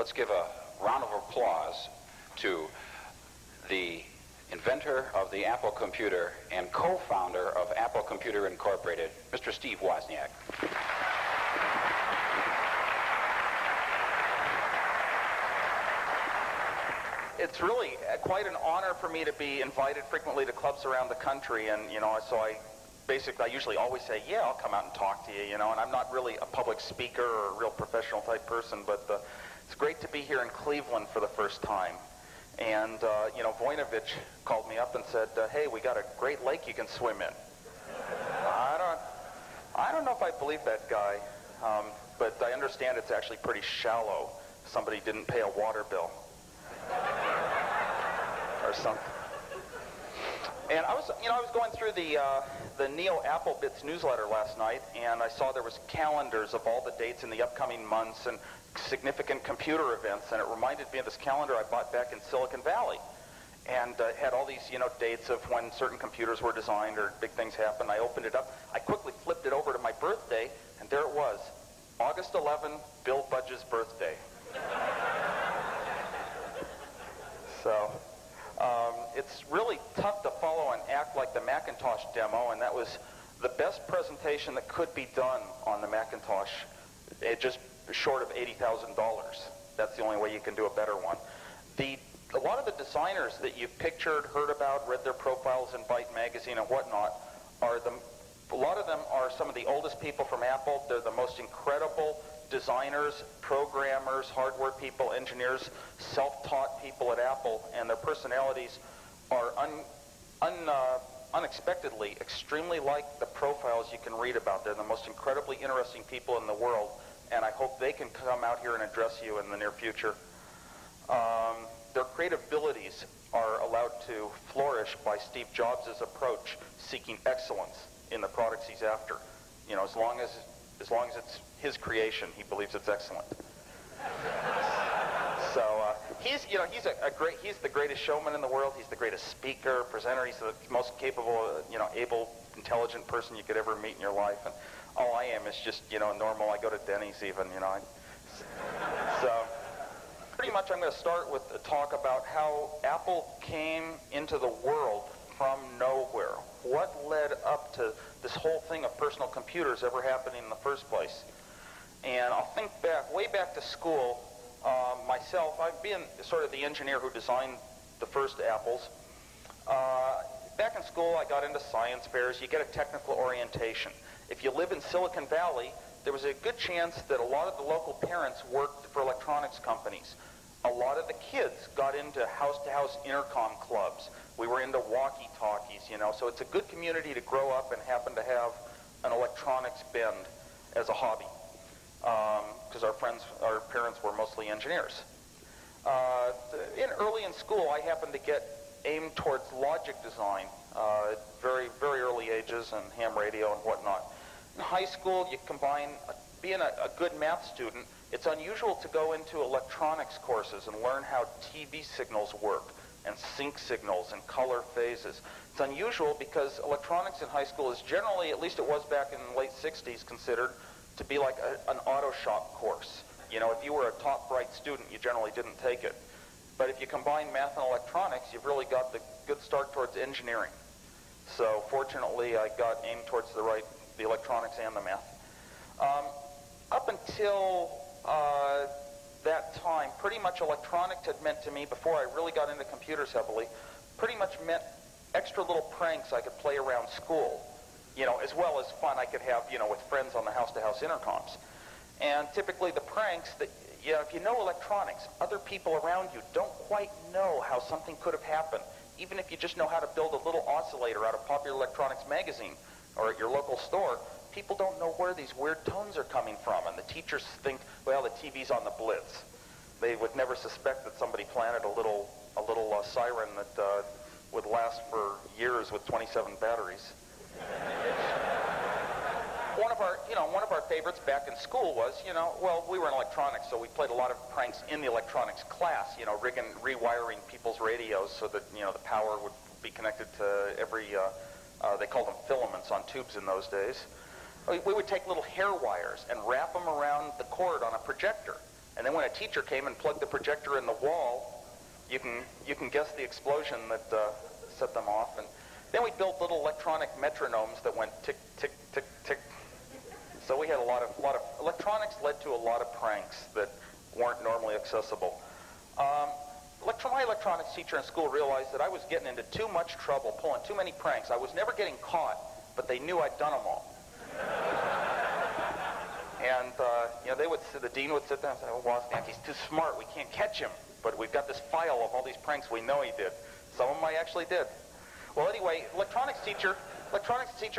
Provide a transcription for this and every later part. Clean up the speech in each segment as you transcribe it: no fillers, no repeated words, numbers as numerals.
Let's give a round of applause to the inventor of the Apple computer and co-founder of Apple Computer Incorporated, Mr. Steve Wozniak. It's really quite an honor for me to be invited frequently to clubs around the country, and so I usually always say, yeah, I'll come out and talk to you, and I'm not really a public speaker or a real professional type person, but it's great to be here in Cleveland for the first time. And Wojnowicz called me up and said, hey, we got a great lake you can swim in. I don't know if I believe that guy, but I understand it's actually pretty shallow. Somebody didn't pay a water bill or something. And I was going through the Neo Apple Bits newsletter last night, and I saw there was calendars of all the dates in the upcoming months and significant computer events, and it reminded me of this calendar I bought back in Silicon Valley, and it had all these dates of when certain computers were designed or big things happened. I opened it up. I quickly flipped it over to my birthday, and there it was, August 11, Bill Budge's birthday. So it's really tough to follow and act like the Macintosh demo, and that was the best presentation that could be done on the Macintosh. It just short of $80,000. That's the only way you can do a better one. A lot of the designers that you've pictured, heard about, read their profiles in Byte magazine and whatnot, a lot of them are some of the oldest people from Apple. They're the most incredible designers, programmers, hardware people, engineers, self-taught people at Apple, and their personalities are unexpectedly extremely like the profiles you can read about. They're the most incredibly interesting people in the world, and I hope they can come out here and address you in the near future. Their creative abilities are allowed to flourish by Steve Jobs' approach, seeking excellence in the products he's after. As long as it's his creation, he believes it's excellent. So he's the greatest showman in the world. He's the greatest speaker, presenter. He's the most capable, able, intelligent person you could ever meet in your life. And all I am is just, normal. I go to Denny's even, So pretty much I'm going to start with a talk about how Apple came into the world from nowhere. What led up to this whole thing of personal computers ever happening in the first place? And I'll think back, way back to school. Myself, I've been sort of the engineer who designed the first Apples. Back in school, I got into science fairs. You get a technical orientation. If you live in Silicon Valley, there was a good chance that a lot of the local parents worked for electronics companies. A lot of the kids got into house-to-house intercom clubs. We were into walkie-talkies, so it's a good community to grow up and happen to have an electronics bend as a hobby, because our parents were mostly engineers. Early in school, I happened to get aimed towards logic design, very, very early ages, and ham radio and whatnot. In high school, you combine being a good math student. It's unusual to go into electronics courses and learn how TV signals work and sync signals and color phases. It's unusual because electronics in high school is generally, at least it was back in the late 60s, considered to be like an auto shop course. If you were a top bright student, you generally didn't take it. But if you combine math and electronics, you've really got the good start towards engineering. So fortunately, I got aimed towards the electronics and the math. Up until that time, pretty much electronics had meant to me, before I really got into computers heavily, pretty much meant extra little pranks I could play around school, as well as fun I could have, with friends on the house-to-house intercoms. And typically the pranks that, if you know electronics, other people around you don't quite know how something could have happened. Even if you just know how to build a little oscillator out of Popular Electronics magazine or at your local store, people don't know where these weird tones are coming from, and the teachers think, well, the TV's on the blitz. They would never suspect that somebody planted a little siren that would last for years with 27 batteries. One of our favorites back in school was, we were in electronics, so we played a lot of pranks in the electronics class, rewiring people's radios so that, the power would be connected to every, they called them filaments on tubes in those days. We would take little hair wires and wrap them around the cord on a projector And then when a teacher came and plugged the projector in the wall, you can guess the explosion that set them off. And then we built little electronic metronomes that went tick, tick, tick, tick. So we had a lot of electronics led to a lot of pranks that weren't normally accessible. My electronics teacher in school realized that I was getting into too much trouble, pulling too many pranks. I was never getting caught, but they knew I'd done them all. And the dean would sit there and say, "Oh, Wozniak, he's too smart. We can't catch him. But we've got this file of all these pranks we know he did." Some of them I actually did. Well, anyway, electronics teacher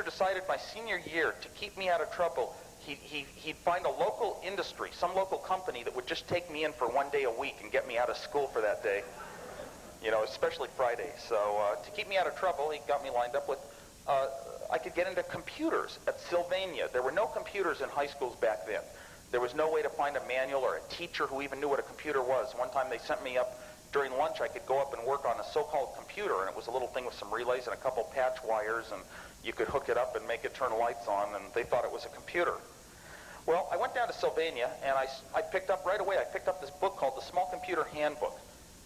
decided my senior year to keep me out of trouble. He'd find a local industry, some local company that would just take me in for one day a week and get me out of school for that day, especially Friday. So to keep me out of trouble, he got me lined up with, I could get into computers at Sylvania. There were no computers in high schools back then. There was no way to find a manual or a teacher who even knew what a computer was. One time they sent me up during lunch. I could go up and work on a so-called computer, and it was a little thing with some relays and a couple patch wires, and you could hook it up and make it turn lights on, and they thought it was a computer. Well, I went down to Sylvania, and I picked up right away, I picked up this book called The Small Computer Handbook,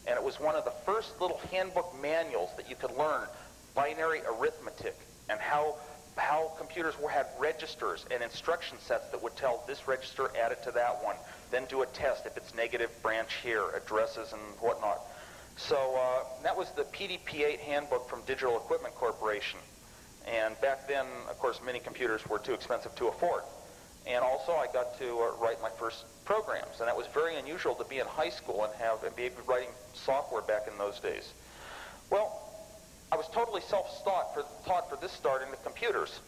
and it was one of the first little handbook manuals that you could learn binary arithmetic and how computers had registers and instruction sets that would tell this register added to that one, then do a test if it's negative, branch here, addresses and whatnot. So that was the PDP-8 handbook from Digital Equipment Corporation. And back then, of course, mini computers were too expensive to afford. And also I got to write my first programs, and that was very unusual to be in high school and be writing software back in those days. Well, I was totally self-taught for this start into computers.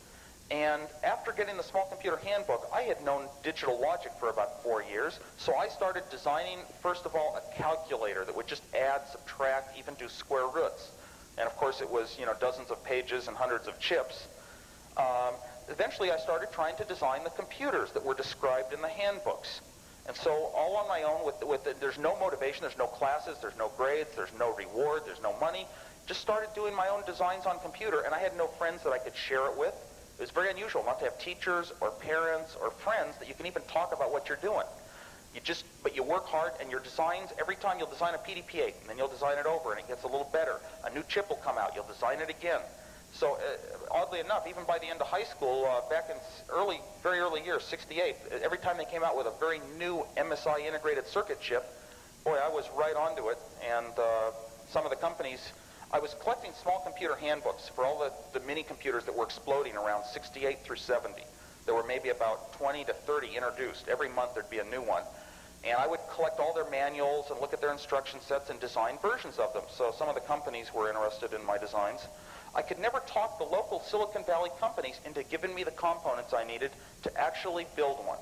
And after getting the Small Computer Handbook, I had known digital logic for about 4 years, so I started designing, first of all, a calculator that would just add, subtract, even do square roots. And of course it was, dozens of pages and hundreds of chips. Eventually I started trying to design the computers that were described in the handbooks. And so all on my own, there's no motivation, there's no classes, there's no grades, there's no reward, there's no money. Just started doing my own designs on computer, and I had no friends that I could share it with. It was very unusual not to have teachers or parents or friends that you can even talk about what you're doing. But you work hard, and your designs, every time you'll design a PDP-8, and then you'll design it over, and it gets a little better. A new chip will come out, you'll design it again. So oddly enough, even by the end of high school, back in very early years, 68, every time they came out with a very new MSI integrated circuit chip, boy, I was right onto it. And some of the companies, I was collecting small computer handbooks for all the mini computers that were exploding around 68 through 70. There were maybe about 20 to 30 introduced. Every month there'd be a new one. And I would collect all their manuals and look at their instruction sets and design versions of them. So some of the companies were interested in my designs. I could never talk the local Silicon Valley companies into giving me the components I needed to actually build one.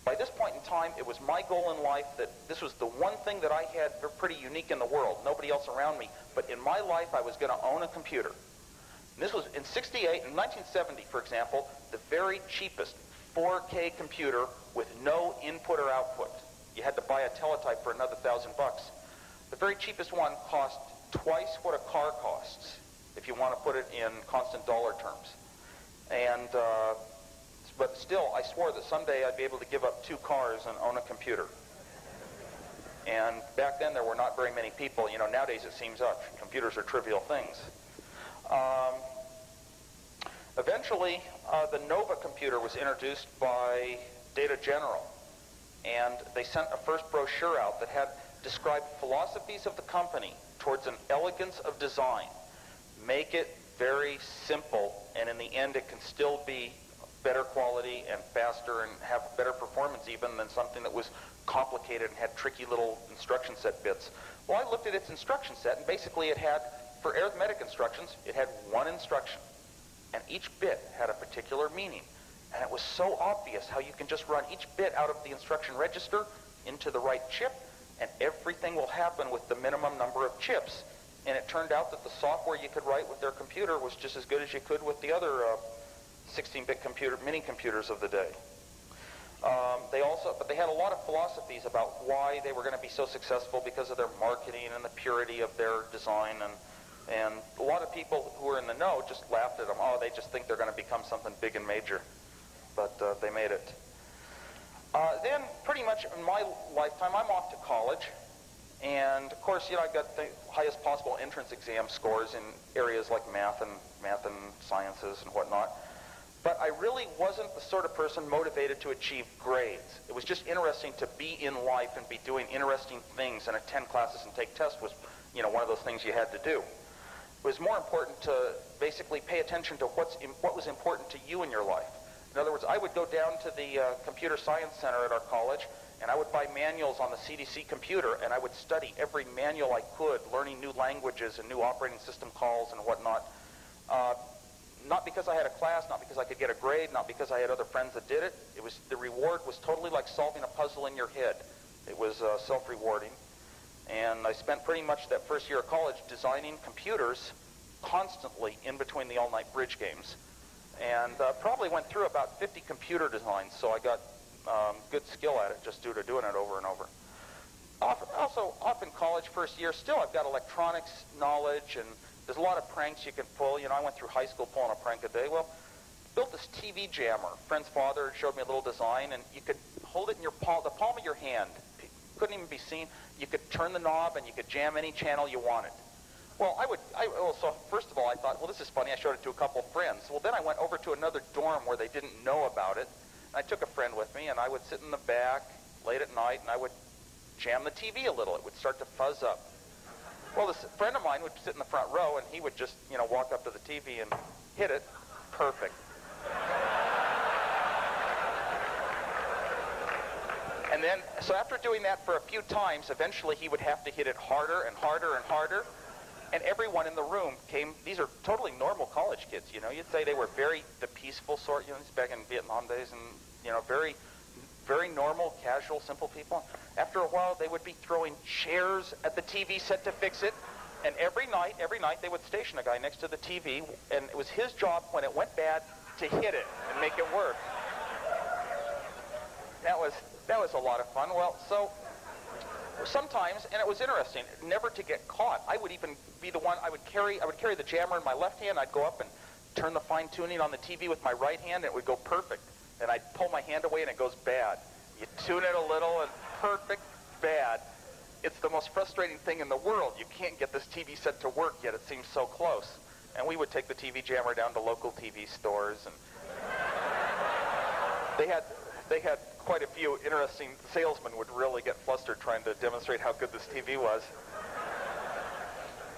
By this point in time, it was my goal in life that this was the one thing that I had pretty unique in the world, nobody else around me, but in my life I was going to own a computer. And this was in 68, in 1970, for example, the very cheapest 4K computer with no input or output. You had to buy a teletype for another $1,000 bucks. The very cheapest one cost twice what a car costs, if you want to put it in constant dollar terms. And but still, I swore that someday I'd be able to give up 2 cars and own a computer. And back then there were not very many people. Nowadays it seems computers are trivial things. Eventually, the Nova computer was introduced by Data General, and they sent a first brochure out that had described philosophies of the company towards an elegance of design. Make it very simple, and in the end it can still be better quality and faster and have better performance even than something that was complicated and had tricky little instruction set bits. Well, I looked at its instruction set, and basically it had, for arithmetic instructions, it had one instruction, and each bit had a particular meaning. And it was so obvious how you can just run each bit out of the instruction register into the right chip, and everything will happen with the minimum number of chips. And it turned out that the software you could write with their computer was just as good as you could with the other 16-bit mini computers of the day. But they had a lot of philosophies about why they were going to be so successful because of their marketing and the purity of their design. And a lot of people who were in the know just laughed at them. Oh, they just think they're going to become something big and major. But they made it. Then, pretty much in my lifetime, I'm off to college. And, of course, I got the highest possible entrance exam scores in areas like math and sciences and whatnot. But I really wasn't the sort of person motivated to achieve grades. It was just interesting to be in life and be doing interesting things, and attend classes and take tests was, one of those things you had to do. It was more important to basically pay attention to what was important to you in your life. In other words, I would go down to the Computer Science Center at our college, and I would buy manuals on the CDC computer, and I would study every manual I could, learning new languages and new operating system calls and whatnot. Not because I had a class, not because I could get a grade, not because I had other friends that did it. The reward was totally like solving a puzzle in your head. It was self-rewarding. And I spent pretty much that first year of college designing computers constantly in between the all-night bridge games. And probably went through about 50 computer designs, so I got good skill at it just due to doing it over and over. Also, off in college first year, still I've got electronics knowledge, and there's a lot of pranks you can pull. I went through high school pulling a prank a day. Well, built this TV jammer. A friend's father showed me a little design, and you could hold it in the palm of your hand. Couldn't even be seen. You could turn the knob, and you could jam any channel you wanted. Well, so first of all, I thought, well, this is funny. I showed it to a couple of friends. Well, then I went over to another dorm where they didn't know about it. And I took a friend with me, and I would sit in the back late at night, and I would jam the TV a little. It would start to fuzz up. Well, this friend of mine would sit in the front row, and he would just, walk up to the TV and hit it. Perfect. And then, so after doing that for a few times, eventually he would have to hit it harder and harder and harder. And everyone in the room these are totally normal college kids, You'd say they were the peaceful sort, back in Vietnam days, and, very, very normal, casual, simple people. After a while, they would be throwing chairs at the TV set to fix it. And every night, they would station a guy next to the TV, and it was his job, when it went bad, to hit it and make it work. That was a lot of fun. Well, so sometimes, and it was interesting, never to get caught. I would even be the one, I would carry the jammer in my left hand. I'd go up and turn the fine tuning on the TV with my right hand, and it would go perfect. And I'd pull my hand away, and it goes bad. You tune it a little, and perfect, bad. It's the most frustrating thing in the world. You can't get this TV set to work yet. It seems so close. And we would take the TV jammer down to local TV stores, and they had quite a few interesting salesmen would really get flustered trying to demonstrate how good this TV was.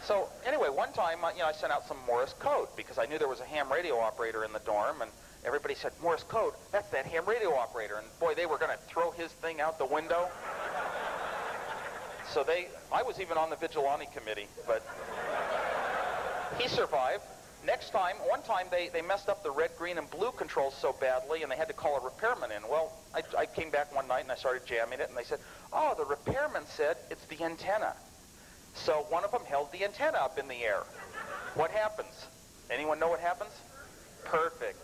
So anyway, one time, I sent out some Morse code because I knew there was a ham radio operator in the dorm, and everybody said, Morse code, that's that ham radio operator. And boy, they were going to throw his thing out the window. So I was even on the vigilante committee, but he survived. One time they messed up the red, green, and blue controls so badly, and they had to call a repairman in. Well, I came back one night, and I started jamming it, and they said, oh, the repairman said it's the antenna. So one of them held the antenna up in the air. What happens? Anyone know what happens? Perfect.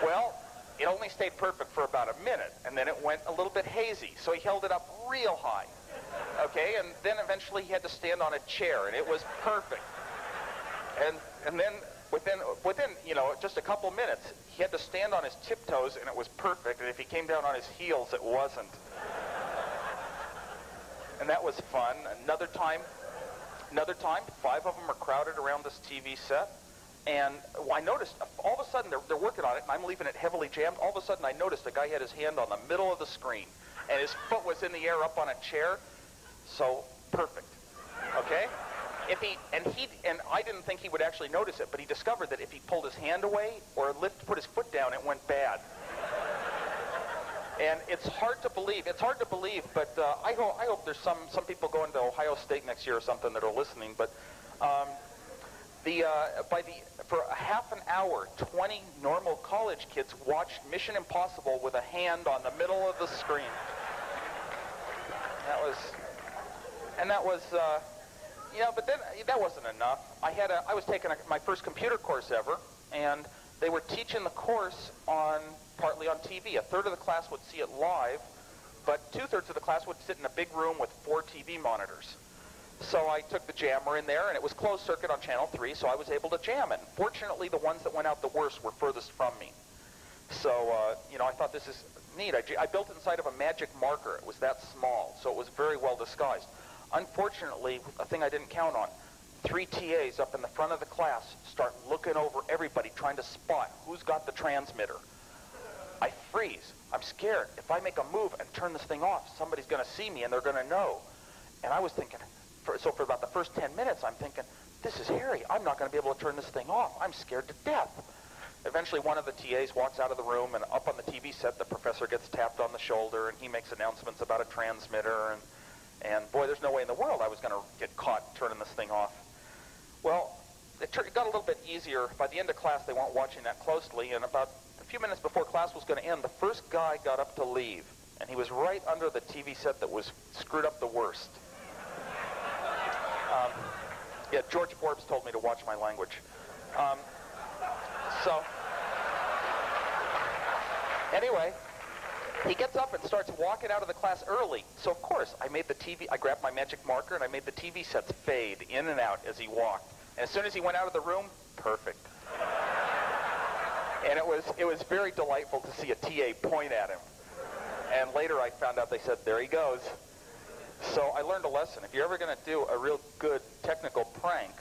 Well, it only stayed perfect for about a minute, and then it went a little bit hazy, so he held it up real high. Okay, and then eventually he had to stand on a chair, and it was perfect. And then within just a couple minutes, he had to stand on his tiptoes, and it was perfect. And if he came down on his heels, it wasn't. And that was fun. Another time, 5 of them are crowded around this TV set. And I noticed, all of a sudden, they're working on it, and I'm leaving it heavily jammed. All of a sudden, I noticed a guy had his hand on the middle of the screen, and his foot was in the air up on a chair. So, perfect. Okay? And I didn't think he would actually notice it, but he discovered that if he pulled his hand away or put his foot down, it went bad. And it's hard to believe, but I hope there's some people going to Ohio State next year or something that are listening, but for a half an hour, 20 normal college kids watched Mission Impossible with a hand on the middle of the screen. But then that wasn't enough. I was taking my first computer course ever, and they were teaching the course partly on TV. A third of the class would see it live, but 2/3 of the class would sit in a big room with 4 TV monitors. So I took the jammer in there, and it was closed circuit on channel 3, so I was able to jam it. Fortunately, the ones that went out the worst were furthest from me. So, I thought this is neat. I built it inside of a magic marker. It was that small, so it was very well disguised. Unfortunately, a thing I didn't count on, 3 TAs up in the front of the class start looking over everybody, trying to spot who's got the transmitter. I freeze. I'm scared. If I make a move and turn this thing off, somebody's going to see me and they're going to know. And I was thinking, so for about the first 10 minutes, I'm thinking, this is hairy. I'm not going to be able to turn this thing off. I'm scared to death. Eventually, one of the TAs walks out of the room, and up on the TV set, the professor gets tapped on the shoulder, and he makes announcements about a transmitter. And boy, there's no way in the world I was going to get caught turning this thing off. Well, it got a little bit easier. By the end of class, they weren't watching that closely, and about a few minutes before class was going to end, the first guy got up to leave, and he was right under the TV set that was screwed up the worst. Yeah, George Forbes told me to watch my language. So, anyway, he gets up and starts walking out of the class early. So, of course, I grabbed my magic marker and I made the TV sets fade in and out as he walked. And as soon as he went out of the room, perfect. And it was very delightful to see a TA point at him. And later I found out they said, there he goes. So I learned a lesson. If you're ever going to do a real good technical prank,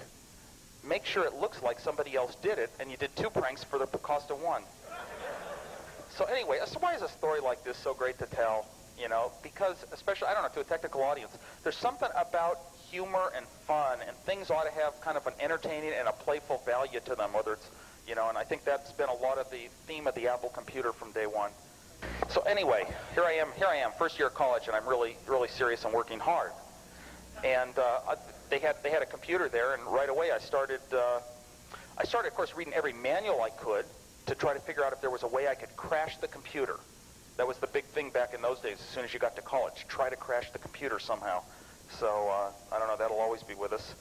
make sure it looks like somebody else did it, and you did 2 pranks for the cost of 1. So anyway, so why is a story like this so great to tell? You know, because especially, I don't know, to a technical audience, there's something about humor and fun, and things ought to have kind of an entertaining and a playful value to them, whether it's, you know, and I think that's been a lot of the theme of the Apple computer from day one. So anyway, here I am, first year of college, and I'm really, really serious and working hard. And they had a computer there, and right away I started, of course, reading every manual I could to try to figure out if there was a way I could crash the computer. That was the big thing back in those days. As soon as you got to college, try to crash the computer somehow. So I don't know, that'll always be with us.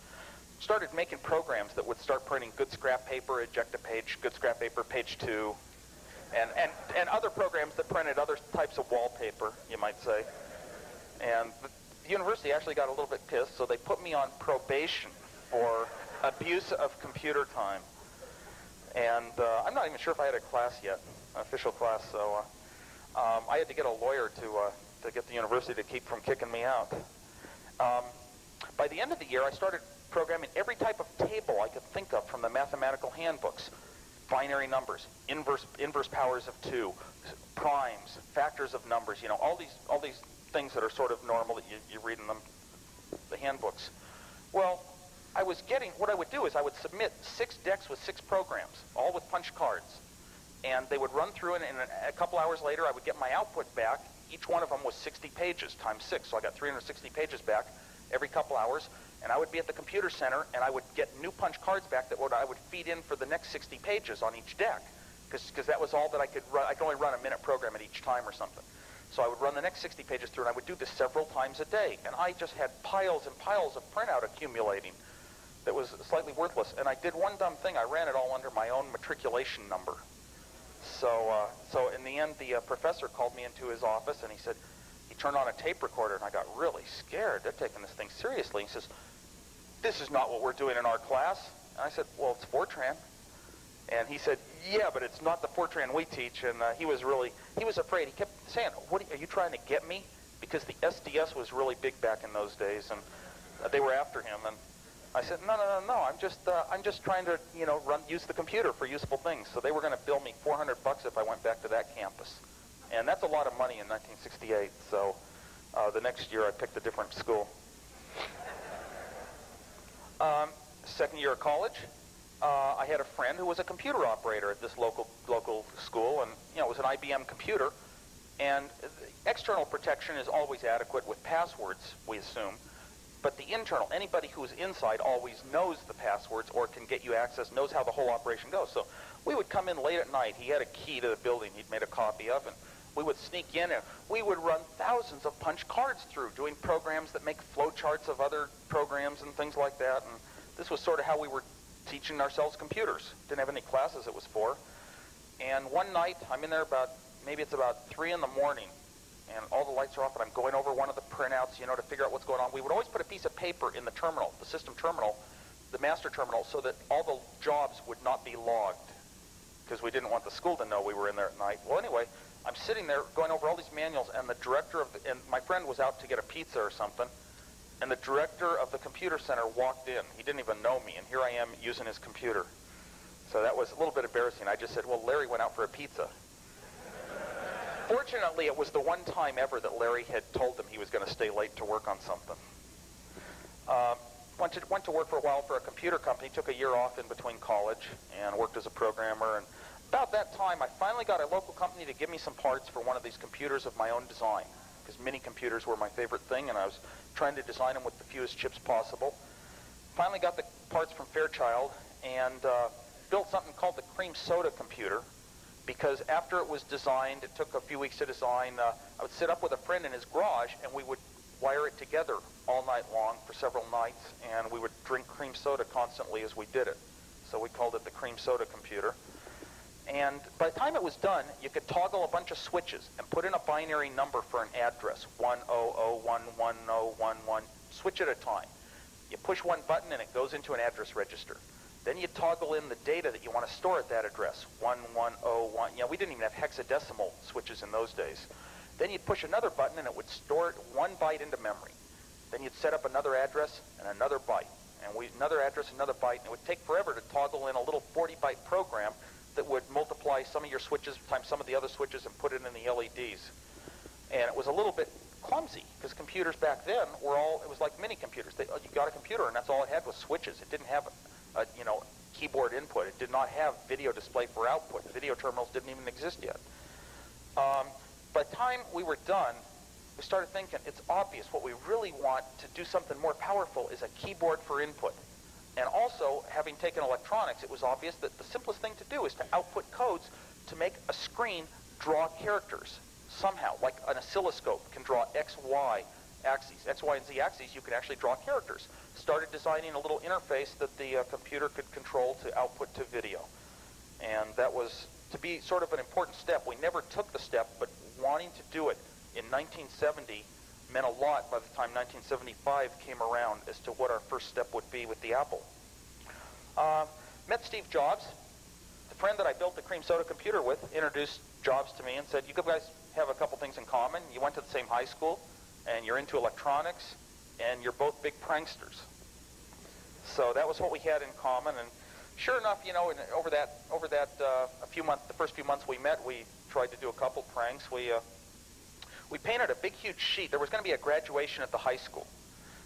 Started making programs that would start printing good scrap paper, eject a page, good scrap paper, page 2. And other programs that printed other types of wallpaper, you might say. And the university actually got a little bit pissed, so they put me on probation for abuse of computer time. And I'm not even sure if I had a class yet, an official class, so I had to get a lawyer to get the university to keep from kicking me out. By the end of the year, I started programming every type of table I could think of from the mathematical handbooks. Binary numbers, inverse powers of 2, primes, factors of numbers, you know, all these things that are sort of normal that you read in the handbooks. Well, what I would do is I would submit 6 decks with 6 programs, all with punch cards. And they would run through, and a couple hours later I would get my output back. Each one of them was 60 pages times 6, so I got 360 pages back every couple hours. And I would be at the computer center, and I would get new punch cards back that I would feed in for the next 60 pages on each deck, because that was all that I could run. I could only run a minute program at each time or something. So I would run the next 60 pages through, and I would do this several times a day. And I just had piles and piles of printout accumulating that was slightly worthless. And I did one dumb thing. I ran it all under my own matriculation number. So in the end, the professor called me into his office, and he said, he turned on a tape recorder, and I got really scared. They're taking this thing seriously. He says, this is not what we're doing in our class. And I said, well, it's Fortran. And he said, yeah, but it's not the Fortran we teach. And he was afraid. He kept saying, are you trying to get me? Because the SDS was really big back in those days, and they were after him. And I said, no, I'm just trying to, you know, use the computer for useful things. So they were going to bill me $400 if I went back to that campus. And that's a lot of money in 1968. So the next year I picked a different school. Second year of college, I had a friend who was a computer operator at this local school, and you know, it was an IBM computer. And external protection is always adequate with passwords, we assume. But the internal, anybody who's inside always knows the passwords or can get you access, knows how the whole operation goes. So we would come in late at night. He had a key to the building he'd made a copy of, and we would sneak in, and we would run thousands of punch cards through, doing programs that make flowcharts of other programs and things like that. And this was sort of how we were teaching ourselves computers. Didn't have any classes it was for. And one night, I'm in there maybe it's about 3 in the morning, and all the lights are off, and I'm going over one of the printouts, you know, to figure out what's going on. We would always put a piece of paper in the terminal, the system terminal, the master terminal, so that all the jobs would not be logged, because we didn't want the school to know we were in there at night. Well, anyway, I'm sitting there going over all these manuals, and the director of and my friend was out to get a pizza or something, and the director of the computer center walked in. He didn't even know me, and here I am using his computer. So that was a little bit embarrassing. I just said, well, Larry went out for a pizza. Fortunately, it was the one time ever that Larry had told him he was going to stay late to work on something. Went to work for a while for a computer company, took a year off in between college, and worked as a programmer. And about that time, I finally got a local company to give me some parts for one of these computers of my own design, because mini computers were my favorite thing, and I was trying to design them with the fewest chips possible. Finally got the parts from Fairchild, and built something called the cream soda computer, because after it was designed, it took a few weeks to design, I would sit up with a friend in his garage, and we would wire it together all night long for several nights, and we would drink cream soda constantly as we did it. So we called it the cream soda computer. And by the time it was done, you could toggle a bunch of switches and put in a binary number for an address, 100111011, switch at a time. You push one button and it goes into an address register. Then you toggle in the data that you want to store at that address, 1101. You know, we didn't even have hexadecimal switches in those days. Then you'd push another button and it would store it 1 byte into memory. Then you'd set up another address and another byte. And another address, another byte. And it would take forever to toggle in a little 40-byte program that would multiply some of your switches times some of the other switches and put it in the LEDs. And it was a little bit clumsy, because computers back then were all, it was like mini computers. You got a computer and that's all it had was switches. It didn't have a keyboard input. It did not have video display for output. Video terminals didn't even exist yet. By the time we were done, we started thinking, it's obvious what we really want to do something more powerful is a keyboard for input. And also, having taken electronics, it was obvious that the simplest thing to do is to output codes to make a screen draw characters somehow, like an oscilloscope can draw X, Y axes. X, Y, and Z axes, you can actually draw characters. Started designing a little interface that the computer could control to output to video. And that was to be sort of an important step. We never took the step, but wanting to do it in 1970 meant a lot by the time 1975 came around as to what our first step would be with the Apple. Met Steve Jobs. The friend that I built the cream soda computer with introduced Jobs to me and said, you guys have a couple things in common. You went to the same high school, and you're into electronics, and you're both big pranksters. So that was what we had in common. And sure enough, you know, over that the first few months we met, we tried to do a couple pranks. We painted a big, huge sheet. There was going to be a graduation at the high school.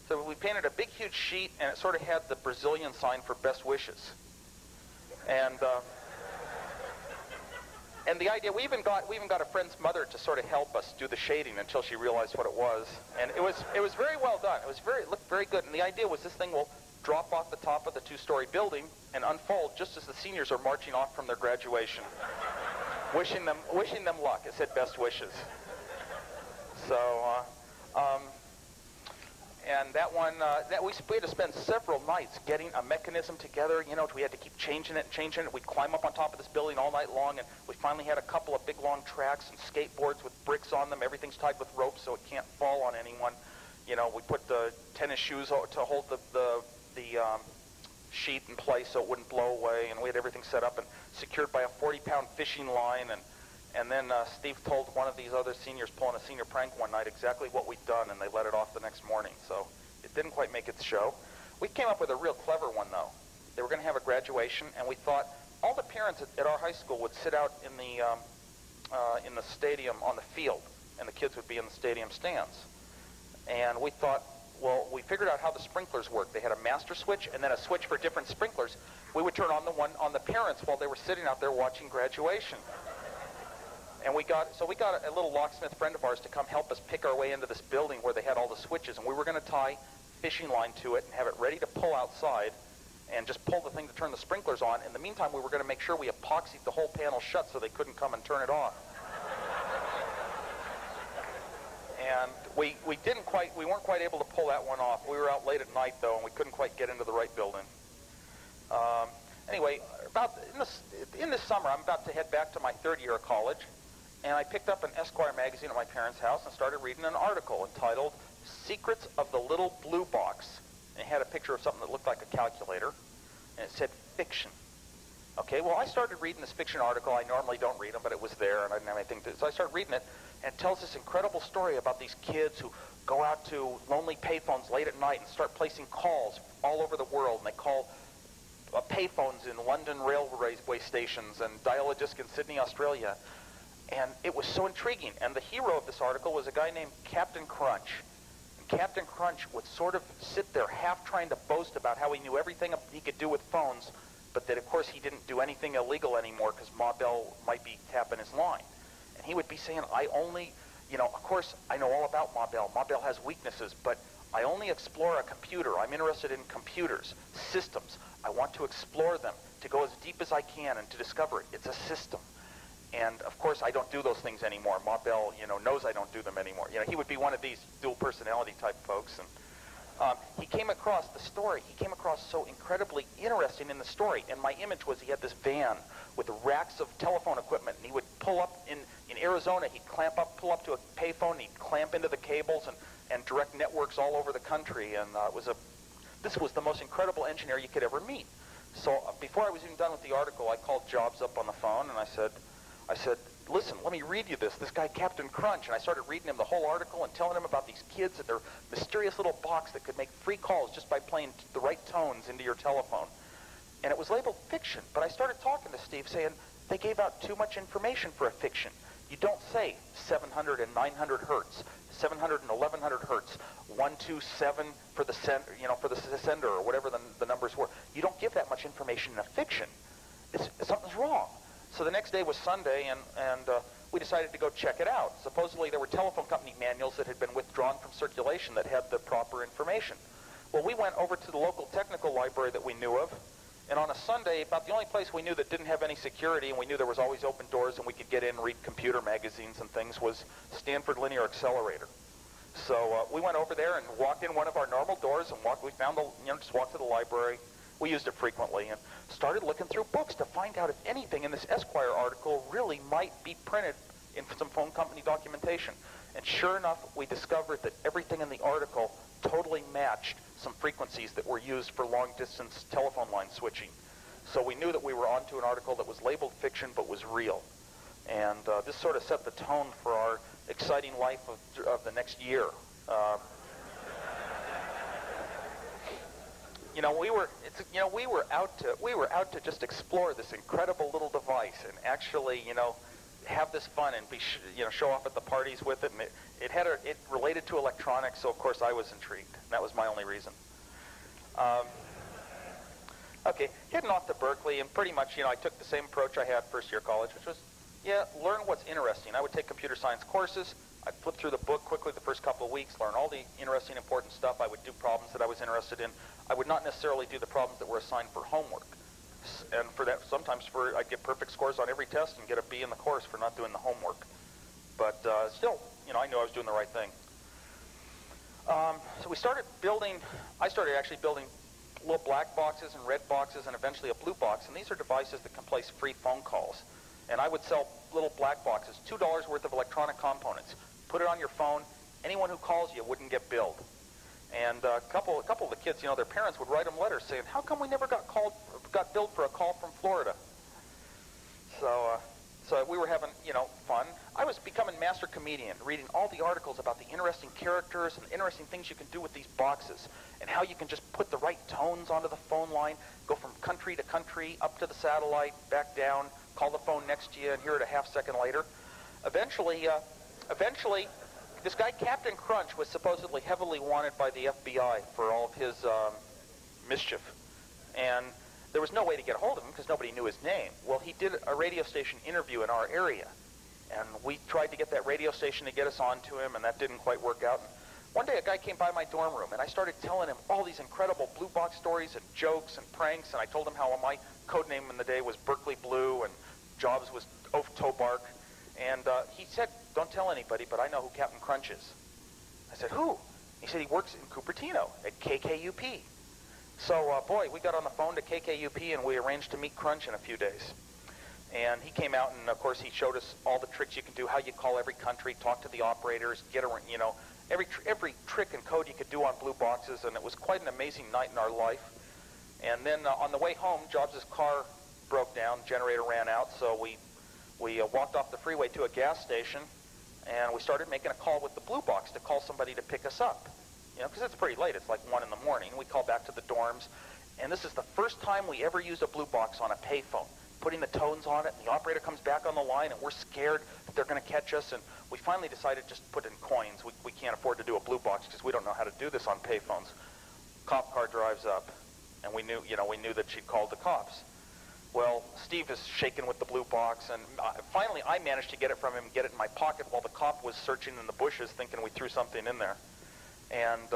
So we painted a big, huge sheet, and it sort of had the Brazilian sign for best wishes. And the idea, we even got a friend's mother to sort of help us do the shading until she realized what it was. And it was very well done. It looked very good. And the idea was this thing will drop off the top of the 2-story building and unfold just as the seniors are marching off from their graduation. wishing them luck. It said best wishes. So, and that one, we had to spend several nights getting a mechanism together. You know, we had to keep changing it. We'd climb up on top of this building all night long, and we finally had a couple of big long tracks and skateboards with bricks on them. Everything's tied with ropes so it can't fall on anyone. You know, we put the tennis shoes to hold the sheet in place so it wouldn't blow away, and we had everything set up and secured by a 40-pound fishing line. And then Steve told one of these other seniors pulling a senior prank one night exactly what we'd done, and they let it off the next morning. So it didn't quite make its show. We came up with a real clever one, though. They were going to have a graduation, and we thought all the parents at our high school would sit out in the stadium on the field, and the kids would be in the stadium stands. And we thought, well, we figured out how the sprinklers work. They had a master switch and then a switch for different sprinklers. We would turn on the one on the parents while they were sitting out there watching graduation. And we got a little locksmith friend of ours to come help us pick our way into this building where they had all the switches, and we were going to tie fishing line to it and have it ready to pull outside and just pull the thing to turn the sprinklers on. In the meantime, we were going to make sure we epoxied the whole panel shut so they couldn't come and turn it off. And we weren't quite able to pull that one off. We were out late at night, though, and we couldn't quite get into the right building. Anyway, in this summer, I'm about to head back to my third year of college, and I picked up an Esquire magazine at my parents' house and started reading an article entitled Secrets of the Little Blue Box. And it had a picture of something that looked like a calculator, and it said fiction. Okay, well, I started reading this fiction article. I normally don't read them, but it was there, and I didn't have anything to... So I started reading it, and it tells this incredible story about these kids who go out to lonely payphones late at night and start placing calls all over the world, and they call payphones in London railway stations and dial-a-disc in Sydney, Australia. And it was so intriguing. And the hero of this article was a guy named Captain Crunch. And Captain Crunch would sort of sit there half trying to boast about how he knew everything he could do with phones, but that, of course, he didn't do anything illegal anymore because Ma Bell might be tapping his line. And he would be saying, I only, of course, I know all about Ma Bell. Ma Bell has weaknesses, but I only explore a computer. I'm interested in computers, systems. I want to explore them, to go as deep as I can and to discover it. It's a system. And, of course, I don't do those things anymore. Ma Bell, knows I don't do them anymore. He would be one of these dual personality type folks. And he came across the story. He came across so incredibly interesting in the story. And my image was he had this van with racks of telephone equipment. And he would pull up in Arizona. He'd pull up to a payphone. And he'd clamp into the cables and direct networks all over the country. And this was the most incredible engineer you could ever meet. So before I was even done with the article, I called Jobs up on the phone, and I said, listen, let me read you this guy Captain Crunch. And I started reading him the whole article and telling him about these kids and their mysterious little box that could make free calls just by playing the right tones into your telephone. And it was labeled fiction, but I started talking to Steve saying they gave out too much information for a fiction. You don't say 700 and 900 hertz, 700 and 1100 hertz, 127 for the sender, or whatever the numbers were. You don't give that much information in a fiction. Something's wrong. So the next day was Sunday, and we decided to go check it out. Supposedly there were telephone company manuals that had been withdrawn from circulation that had the proper information. Well, we went over to the local technical library that we knew of, and on a Sunday, about the only place we knew that didn't have any security, and we knew there was always open doors and we could get in and read computer magazines and things, was Stanford Linear Accelerator. So we went over there and walked in one of our normal doors and just walked to the library. We used it frequently and started looking through books to find out if anything in this Esquire article really might be printed in some phone company documentation. And sure enough, we discovered that everything in the article totally matched some frequencies that were used for long-distance telephone line switching. So we knew that we were onto an article that was labeled fiction but was real. And this sort of set the tone for our exciting life of the next year. We were out to just explore this incredible little device and actually, have this fun and show off at the parties with it. And it related to electronics, so of course I was intrigued. That was my only reason. Okay, heading off to Berkeley, and pretty much, I took the same approach I had first year college, which was, learn what's interesting. I would take computer science courses. I'd flip through the book quickly the first couple of weeks, learn all the interesting, important stuff. I would do problems that I was interested in. I would not necessarily do the problems that were assigned for homework. And for that, sometimes I'd get perfect scores on every test and get a B in the course for not doing the homework. But still, I knew I was doing the right thing. So I started actually building little black boxes and red boxes and eventually a blue box. And these are devices that can place free phone calls. And I would sell little black boxes, $2 worth of electronic components. Put it on your phone. Anyone who calls you wouldn't get billed. And a couple of the kids, their parents would write them letters saying, "How come we never got billed for a call from Florida?" So we were having, fun. I was becoming master comedian, reading all the articles about the interesting characters and the interesting things you can do with these boxes and how you can just put the right tones onto the phone line, go from country to country, up to the satellite, back down, call the phone next to you, and hear it a half second later. Eventually, this guy, Captain Crunch, was supposedly heavily wanted by the FBI for all of his mischief. And there was no way to get a hold of him because nobody knew his name. Well, he did a radio station interview in our area. And we tried to get that radio station to get us onto him, and that didn't quite work out. One day, a guy came by my dorm room, and I started telling him all these incredible blue box stories and jokes and pranks, and I told him how my code name in the day was Berkeley Blue, and Jobs was Oaf Tobark. And he said, "Don't tell anybody, but I know who Captain Crunch is." I said, "Who?" He said, "He works in Cupertino at KKUP." So, boy, we got on the phone to KKUP, and we arranged to meet Crunch in a few days. And he came out, and, of course, he showed us all the tricks you can do, how you call every country, talk to the operators, get around, every trick and code you could do on blue boxes, and it was quite an amazing night in our life. And then on the way home, Jobs' car broke down, generator ran out, so we walked off the freeway to a gas station, and we started making a call with the blue box to call somebody to pick us up. You know, because it's pretty late. It's like 1 in the morning. We call back to the dorms, and this is the first time we ever used a blue box on a payphone. Putting the tones on it, and the operator comes back on the line, and we're scared that they're going to catch us, and we finally decided just to put in coins. We can't afford to do a blue box because we don't know how to do this on payphones. Cop car drives up, and we knew that she'd called the cops. Well, Steve is shaking with the blue box, and finally I managed to get it from him, get it in my pocket while the cop was searching in the bushes thinking we threw something in there. And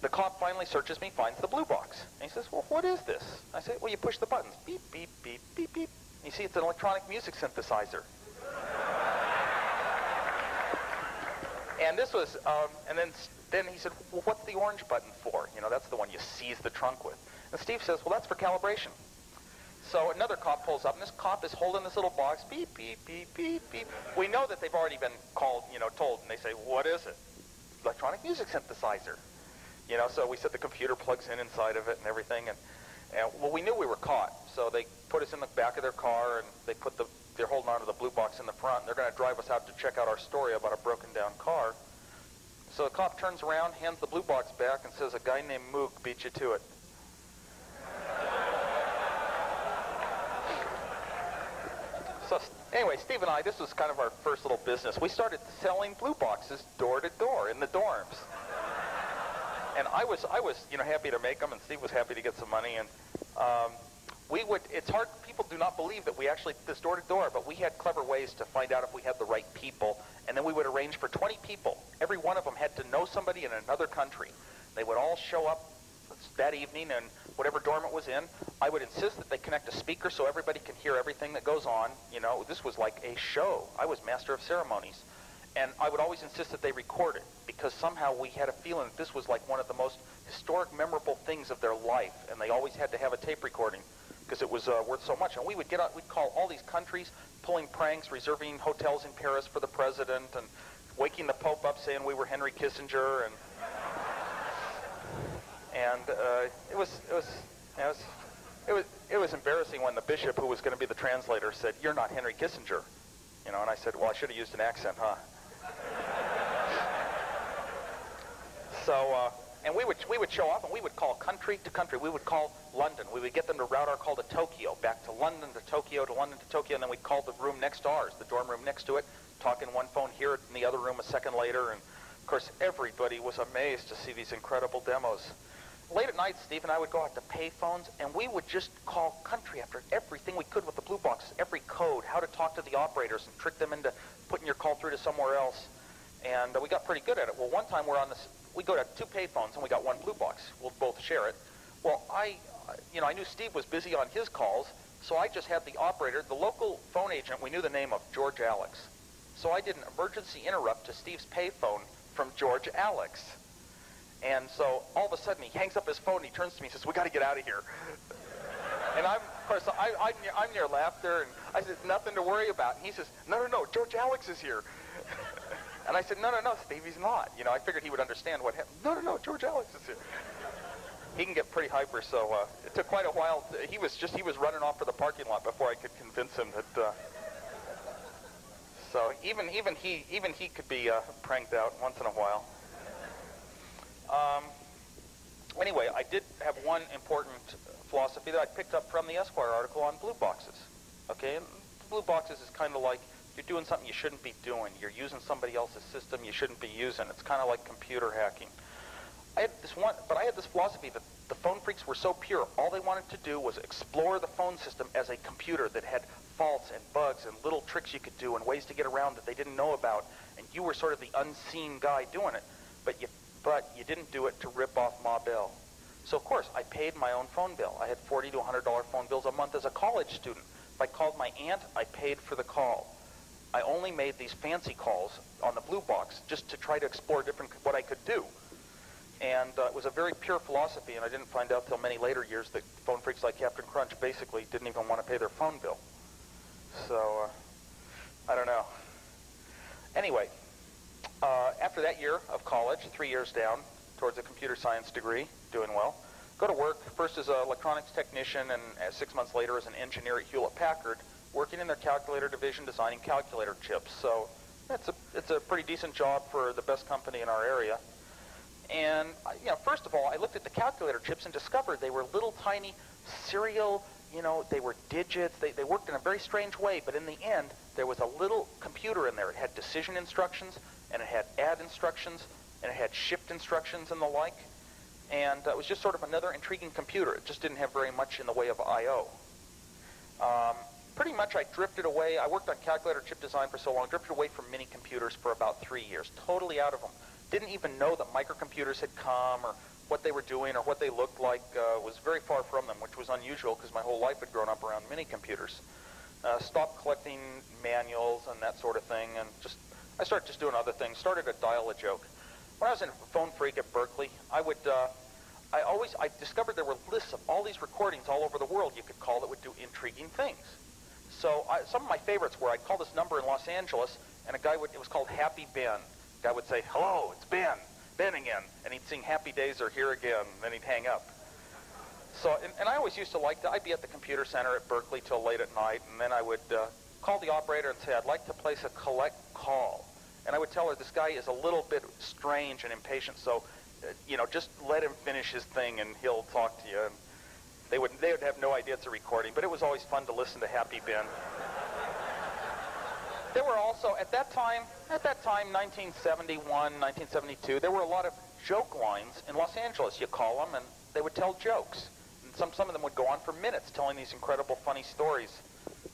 the cop finally searches me, finds the blue box. And he says, well, what is this? I say, well, you push the buttons. Beep, beep, beep, beep, beep. You see, it's an electronic music synthesizer. And this was, and then he said, well, what's the orange button for? You know, that's the one you seize the trunk with. And Steve says, well, that's for calibration. So another cop pulls up, and this cop is holding this little box, beep, beep, beep, beep, beep. We know that they've already been called, told, and they say, what is it? Electronic music synthesizer. So we said the computer plugs in inside of it and everything, and well, we knew we were caught, so they put us in the back of their car, and they're holding onto the blue box in the front, and they're going to drive us out to check out our story about a broken down car. So the cop turns around, hands the blue box back, and says, a guy named Mook beat you to it. So anyway, Steve and I, this was kind of our first little business. We started selling blue boxes door to door in the dorms. And I was happy to make them, and Steve was happy to get some money. And it's hard, people do not believe that we actually did this door to door, but we had clever ways to find out if we had the right people. And then we would arrange for 20 people. Every one of them had to know somebody in another country. They would all show up that evening, and whatever dorm it was in, I would insist that they connect a speaker so everybody can hear everything that goes on. This was like a show. I was master of ceremonies. And I would always insist that they record it, because somehow we had a feeling that this was like one of the most historic, memorable things of their life, and they always had to have a tape recording because it was worth so much. And we'd call all these countries, pulling pranks, reserving hotels in Paris for the president, and waking the Pope up saying we were Henry Kissinger, and it was embarrassing when the bishop, who was going to be the translator, said, "You're not Henry Kissinger," and I said, "Well, I should have used an accent, huh?" So, and we would show up, and we would call country to country. We would call London. We would get them to route our call to Tokyo, back to London to Tokyo, to London to Tokyo, and then we'd call the room next to ours, the dorm room next to it, talk in one phone, hear it in the other room a second later, and of course everybody was amazed to see these incredible demos. Late at night, Steve and I would go out to pay phones, and we would just call country after everything we could with the blue boxes, every code, how to talk to the operators and trick them into putting your call through to somewhere else. And we got pretty good at it. Well, one time we go to 2 pay phones, and we got 1 blue box. We'll both share it. Well, I knew Steve was busy on his calls, so I just had the operator, the local phone agent, we knew the name of George Alex. So I did an emergency interrupt to Steve's pay phone from George Alex. And so all of a sudden he hangs up his phone and he turns to me and says, "We got to get out of here." And I'm near laughter, and I said, "Nothing to worry about." And he says, No, George Alex is here." And I said, No, Steve, he's not. I figured he would understand what happened. No, George Alex is here. He can get pretty hyper, so it took quite a while. He was running off for the parking lot before I could convince him that. So even he could be pranked out once in a while. Anyway, I did have one important philosophy that I picked up from the Esquire article on blue boxes. Okay, and blue boxes is kind of like you're doing something you shouldn't be doing. You're using somebody else's system you shouldn't be using. It's kind of like computer hacking. I had this philosophy that the phone freaks were so pure. All they wanted to do was explore the phone system as a computer that had faults and bugs and little tricks you could do and ways to get around that they didn't know about. And you were sort of the unseen guy doing it. But you didn't do it to rip off Ma Bell. So, of course, I paid my own phone bill. I had $40 to $100 phone bills a month as a college student. If I called my aunt, I paid for the call. I only made these fancy calls on the blue box just to try to explore what I could do. And it was a very pure philosophy, and I didn't find out till many later years that phone freaks like Captain Crunch basically didn't even want to pay their phone bill. So, I don't know. Anyway, after that year of college, 3 years down towards a computer science degree, doing well, go to work first as an electronics technician and 6 months later as an engineer at Hewlett-Packard, working in their calculator division, designing calculator chips. So it's a pretty decent job for the best company in our area. And first of all, I looked at the calculator chips and discovered they were little tiny serial, they were digits. They worked in a very strange way, but in the end, there was a little computer in there. It had decision instructions, and it had add instructions, and it had shift instructions and the like. And it was just sort of another intriguing computer. It just didn't have very much in the way of I.O. Pretty much I drifted away. I worked on calculator chip design for so long, drifted away from mini computers for about 3 years, totally out of them. Didn't even know that microcomputers had come or what they were doing or what they looked like. Was very far from them, which was unusual because my whole life had grown up around mini computers. Stopped collecting manuals and that sort of thing, and I started just doing other things. Started to dial a joke. When I was in Phone Freak at Berkeley, I discovered there were lists of all these recordings all over the world you could call that would do intriguing things. So some of my favorites were I'd call this number in Los Angeles, and it was called Happy Ben. The guy would say, "Hello, it's Ben again," and he'd sing "Happy Days Are Here Again," and then he'd hang up. So, and I always used to like that. I'd be at the computer center at Berkeley till late at night, and then I would call the operator and say, "I'd like to place a collect call." And I would tell her, "This guy is a little bit strange and impatient, so just let him finish his thing and he'll talk to you." And they would have no idea it's a recording, but it was always fun to listen to Happy Ben. There were also, at that time, 1971, 1972, there were a lot of joke lines in Los Angeles. You call them, and they would tell jokes. And some of them would go on for minutes, telling these incredible, funny stories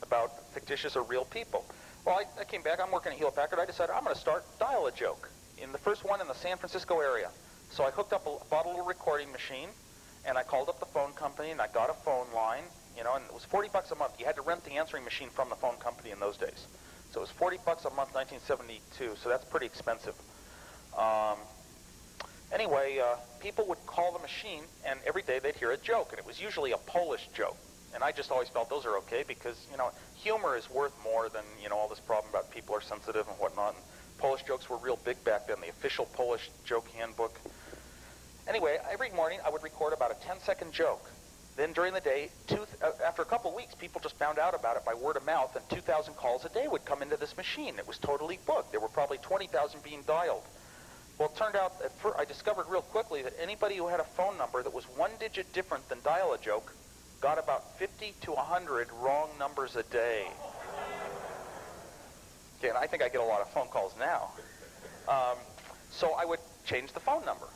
about fictitious or real people. Well, I came back. I'm working at Hewlett-Packard. I decided I'm going to start Dial-A-Joke, in the first one in the San Francisco area. So I bought a little recording machine, and I called up the phone company, and I got a phone line, and it was $40 a month. You had to rent the answering machine from the phone company in those days. So it was $40 a month, 1972, so that's pretty expensive. Anyway, people would call the machine, and every day they'd hear a joke, and it was usually a Polish joke. And I just always felt those are okay because, humor is worth more than, all this problem about people are sensitive and whatnot. And Polish jokes were real big back then, the official Polish joke handbook. Anyway, every morning I would record about a 10-second joke. Then during the day, after a couple of weeks, people just found out about it by word of mouth, and 2,000 calls a day would come into this machine. It was totally booked. There were probably 20,000 being dialed. Well, it turned out that I discovered real quickly that anybody who had a phone number that was one digit different than Dial-A-Joke got about 50 to 100 wrong numbers a day. Okay, and I think I get a lot of phone calls now. So I would change the phone number,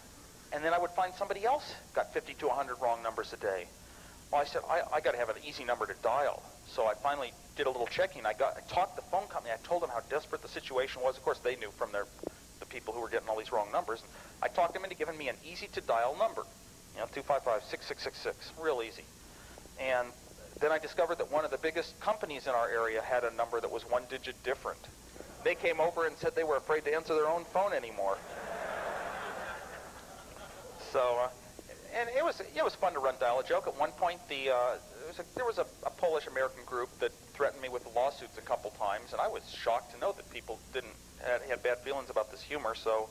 and then I would find somebody else got 50 to 100 wrong numbers a day. Well, I said, I got to have an easy number to dial. So I finally did a little checking. I talked to the phone company. I told them how desperate the situation was. Of course, they knew from the people who were getting all these wrong numbers. And I talked them into giving me an easy-to-dial number, 255-6666, real easy. And then I discovered that one of the biggest companies in our area had a number that was one digit different. They came over and said they were afraid to answer their own phone anymore. So, and it was fun to run Dial-A-Joke. At one point, there was a Polish-American group that threatened me with lawsuits a couple times, and I was shocked to know that people had bad feelings about this humor. So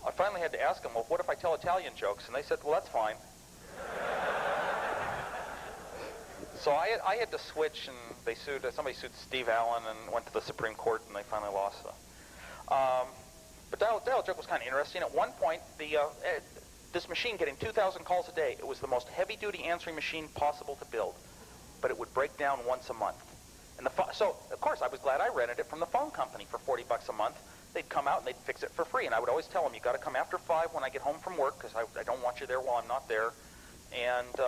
I finally had to ask them, well, what if I tell Italian jokes? And they said, well, that's fine. So I had to switch, and somebody sued Steve Allen and went to the Supreme Court, and they finally lost. But Dial-A-Joke was kind of interesting. At one point, this machine getting 2,000 calls a day, it was the most heavy-duty answering machine possible to build, but it would break down once a month. And so, of course, I was glad I rented it from the phone company for $40 a month. They'd come out and they'd fix it for free, and I would always tell them, you got to come after 5 when I get home from work, because I don't want you there while I'm not there. And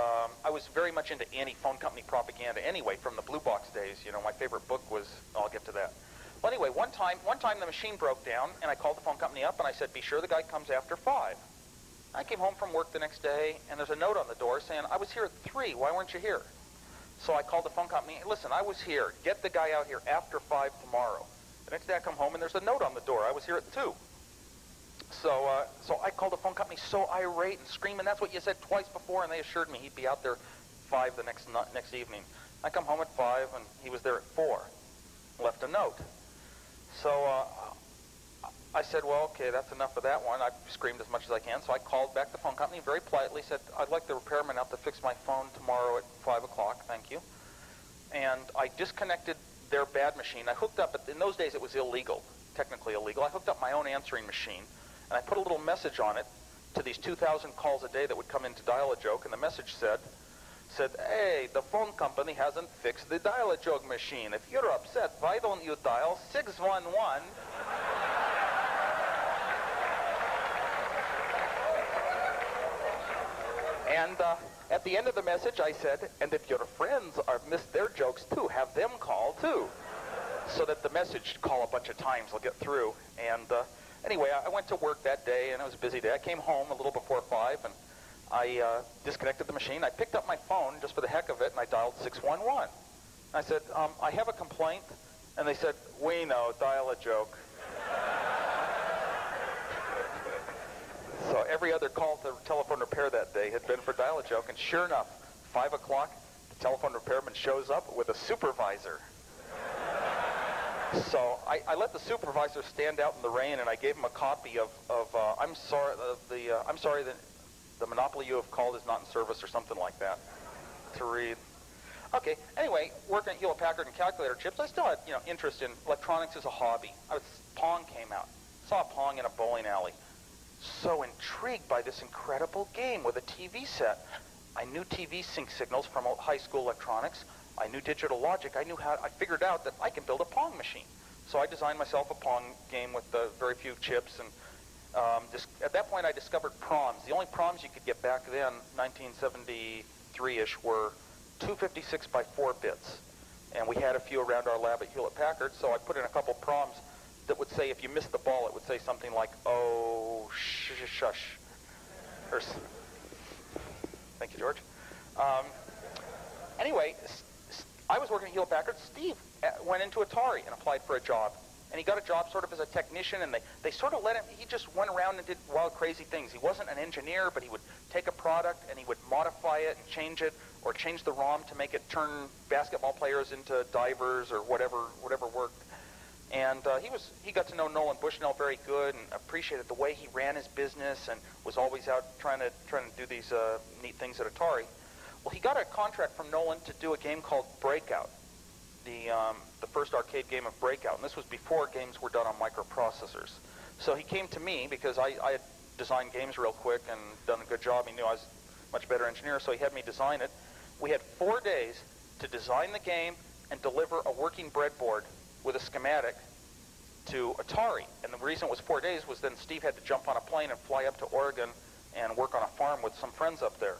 I was very much into anti-phone company propaganda anyway from the Blue Box days. My favorite book was, I'll get to that. Well, anyway, one time the machine broke down, and I called the phone company up, and I said, be sure the guy comes after 5. I came home from work the next day, and there's a note on the door saying, I was here at 3. Why weren't you here? So I called the phone company. Listen, I was here. Get the guy out here after 5 tomorrow. The next day I come home, and there's a note on the door. I was here at 2. So I called the phone company so irate and screaming, that's what you said twice before, and they assured me he'd be out there 5 the next evening. I come home at 5, and he was there at 4. Left a note. So I said, well, okay, that's enough of that one. I screamed as much as I can, so I called back the phone company very politely, said, I'd like the repairman out to fix my phone tomorrow at 5 o'clock, thank you. And I disconnected their bad machine. I hooked up, in those days it was illegal, technically illegal. I hooked up my own answering machine, and I put a little message on it to these 2,000 calls a day that would come in to dial a joke, and the message said, hey, the phone company hasn't fixed the dial-a-joke machine. If you're upset, why don't you dial 611? And at the end of the message, I said, and if your friends missed their jokes too, have them call too. So that the message call a bunch of times, will get through. And anyway, I went to work that day, and it was a busy day. I came home a little before 5, and I disconnected the machine. I picked up my phone just for the heck of it, and I dialed 611. I said, I have a complaint. And they said, we know, dial a joke. So every other call to telephone repair that day had been for dial a joke. And sure enough, 5 o'clock, the telephone repairman shows up with a supervisor. So I let the supervisor stand out in the rain, and I gave him a copy of I'm sorry that the monopoly you have called is not in service, or something like that, to read. Okay, anyway, working at Hewlett-Packard and calculator chips, I still had, interest in electronics as a hobby. Pong came out. Saw Pong in a bowling alley. So intrigued by this incredible game with a TV set. I knew TV sync signals from high school electronics. I knew digital logic. I figured out that I can build a Pong machine. So I designed myself a Pong game with very few chips, and at that point, I discovered proms. The only proms you could get back then, 1973-ish, were 256 by 4 bits. And we had a few around our lab at Hewlett-Packard, so I put in a couple proms that would say, if you missed the ball, it would say something like, oh, shush. Thank you, George. Anyway, I was working at Hewlett-Packard. Steve went into Atari and applied for a job. And he got a job sort of as a technician, and they sort of let him, he just went around and did wild, crazy things. He wasn't an engineer, but he would take a product and he would modify it and change it, or change the ROM to make it turn basketball players into divers or whatever worked. And he got to know Nolan Bushnell very good and appreciated the way he ran his business and was always out trying to do these neat things at Atari. Well, he got a contract from Nolan to do a game called Breakout, the first arcade game of Breakout, and this was before games were done on microprocessors. So he came to me because I had designed games real quick and done a good job. He knew I was a much better engineer, so he had me design it. We had 4 days to design the game and deliver a working breadboard with a schematic to Atari. And the reason it was 4 days was then Steve had to jump on a plane and fly up to Oregon and work on a farm with some friends up there.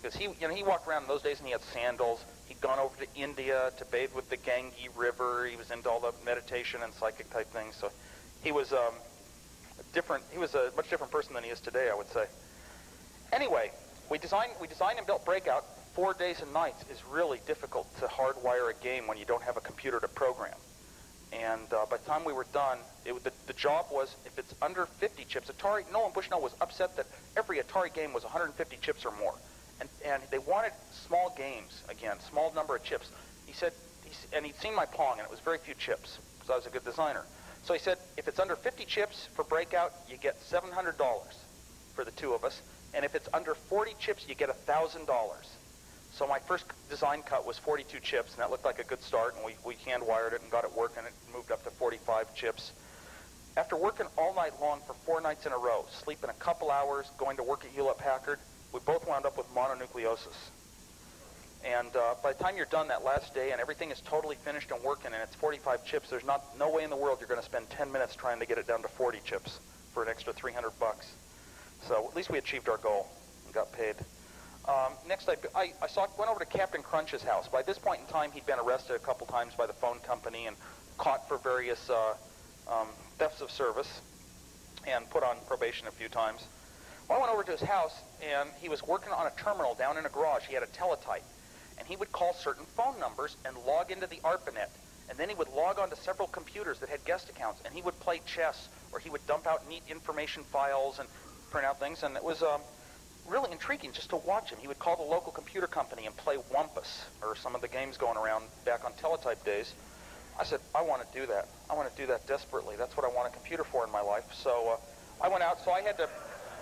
Because he walked around in those days and he had sandals. He'd gone over to India to bathe with the Ganges River. He was into all the meditation and psychic type things. So he was he was a much different person than he is today, I would say. Anyway, we designed and built Breakout. 4 days and nights is really difficult to hardwire a game when you don't have a computer to program. And by the time we were done, the job was, if it's under 50 chips, Nolan Bushnell was upset that every Atari game was 150 chips or more. And they wanted small games, again, small number of chips. He said, and he'd seen my Pong, and it was very few chips, because I was a good designer. So he said, if it's under 50 chips for Breakout, you get $700 for the two of us. And if it's under 40 chips, you get $1,000. So my first design cut was 42 chips, and that looked like a good start, and we hand-wired it and got it working. It moved up to 45 chips. After working all night long for 4 nights in a row, sleeping a couple hours, going to work at Hewlett-Packard, we both wound up with mononucleosis. And by the time you're done that last day and everything is totally finished and working and it's 45 chips, there's no way in the world you're going to spend 10 minutes trying to get it down to 40 chips for an extra $300. So at least we achieved our goal and got paid. Next, I went over to Captain Crunch's house. By this point in time, he'd been arrested a couple times by the phone company and caught for various thefts of service and put on probation a few times. Well, I went over to his house, and he was working on a terminal down in a garage. He had a teletype, and he would call certain phone numbers and log into the ARPANET, and then he would log on to several computers that had guest accounts, and he would play chess, or he would dump out neat information files and print out things, and it was really intriguing just to watch him. He would call the local computer company and play Wumpus, or some of the games going around back on teletype days. I said, I want to do that. I want to do that desperately. That's what I want a computer for in my life. So I went out. So I had to,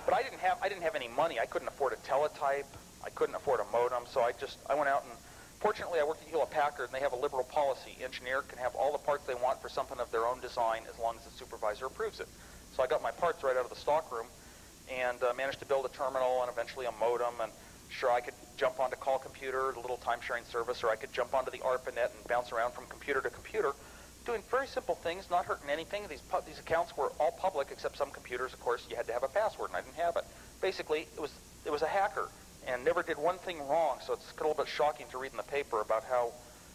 but I didn't have any money. I couldn't afford a teletype. I couldn't afford a modem. So I went out and, fortunately, I worked at Hewlett-Packard, and they have a liberal policy. Engineer can have all the parts they want for something of their own design as long as the supervisor approves it. So I got my parts right out of the stockroom and managed to build a terminal and eventually a modem. And sure, I could jump onto Call Computer, the little time-sharing service, or I could jump onto the ARPANET and bounce around from computer to computer, doing very simple things, not hurting anything. These accounts were all public, except some computers, of course, you had to have a password, and I didn't have it. Basically, it was a hacker, and never did one thing wrong, so it's a little bit shocking to read in the paper about how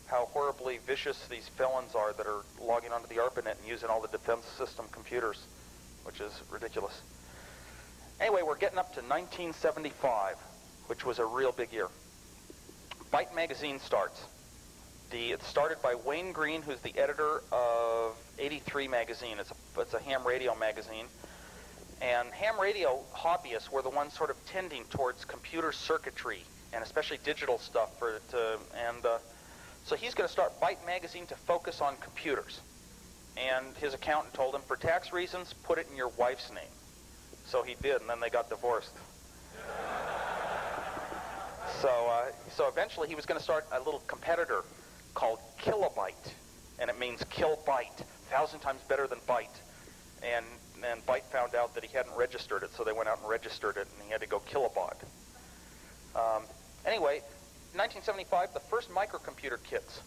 horribly vicious these felons are that are logging onto the ARPANET and using all the defense system computers, which is ridiculous. Anyway, we're getting up to 1975, which was a real big year. Byte magazine starts. It's started by Wayne Green, who's the editor of 83 magazine. It's a ham radio magazine. And ham radio hobbyists were the ones sort of tending towards computer circuitry, and especially digital stuff. So he's going to start Byte magazine to focus on computers. And his accountant told him, for tax reasons, put it in your wife's name. So he did, and then they got divorced. So eventually he was going to start a little competitor called Kilobyte, and it means kill byte, 1,000 times better than byte. And Byte found out that he hadn't registered it, so they went out and registered it, and he had to go kilobaud. Anyway, 1975, the first microcomputer kits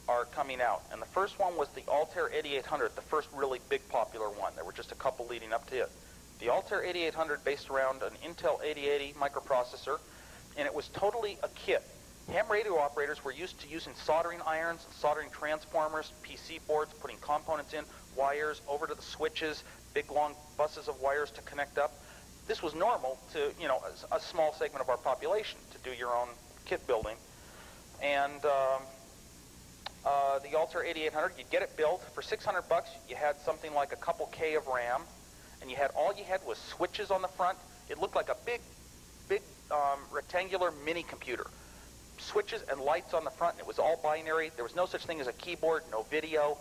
are coming out, and the first one was the Altair 8800, the first really big popular one. There were just a couple leading up to it. The Altair 8800 based around an Intel 8080 microprocessor, and it was totally a kit. Ham radio operators were used to using soldering irons, soldering transformers, PC boards, putting components in, wires over to the switches, big long buses of wires to connect up. This was normal to, a small segment of our population to do your own kit building. And the Altair 8800, you'd get it built for $600. You had something like a couple K of RAM, and all you had was switches on the front. It looked like a big rectangular mini computer. Switches and lights on the front, and it was all binary. There was no such thing as a keyboard, no video.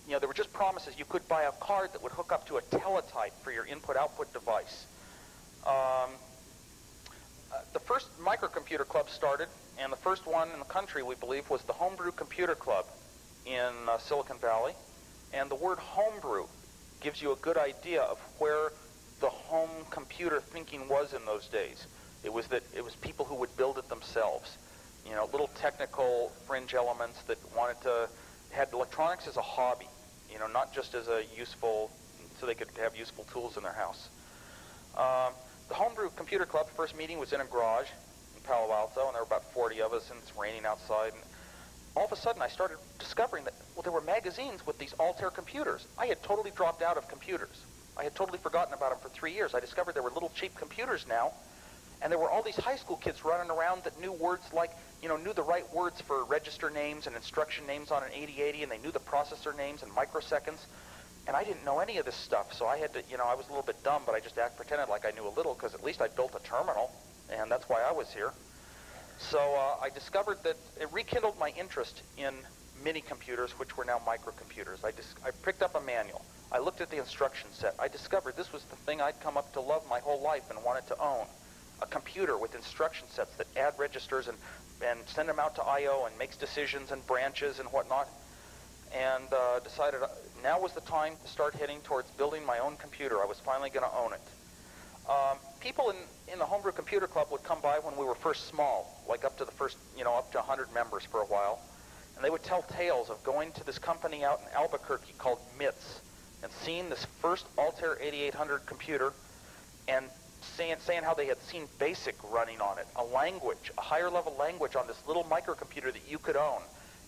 There were just promises. You could buy a card that would hook up to a teletype for your input-output device. The first microcomputer club started, and the first one in the country, we believe, was the Homebrew Computer Club in Silicon Valley. And the word homebrew gives you a good idea of where the home computer thinking was in those days. It was people who would build it themselves. Little technical fringe elements that had electronics as a hobby, not just as a useful, so they could have useful tools in their house. The Homebrew Computer Club first meeting was in a garage in Palo Alto, and there were about 40 of us, and it's raining outside. And all of a sudden, I started discovering that, there were magazines with these Altair computers. I had totally dropped out of computers. I had totally forgotten about them for 3 years. I discovered there were little cheap computers now, and there were all these high school kids running around that knew words like, knew the right words for register names and instruction names on an 8080, and they knew the processor names and microseconds. And I didn't know any of this stuff, so I had to, I was a little bit dumb, but I just pretended like I knew a little, because at least I built a terminal, and that's why I was here. So I discovered that it rekindled my interest in mini computers, which were now microcomputers. I picked up a manual. I looked at the instruction set. I discovered this was the thing I'd come up to love my whole life and wanted to own. A computer with instruction sets that add registers and send them out to I.O. and makes decisions and branches and whatnot. And decided now was the time to start heading towards building my own computer. I was finally going to own it. People in the Homebrew Computer Club would come by when we were first small, like up to the first, up to 100 members for a while. And they would tell tales of going to this company out in Albuquerque called MITS and seeing this first Altair 8800 computer and saying how they had seen BASIC running on it, a language, a higher level language on this little microcomputer that you could own.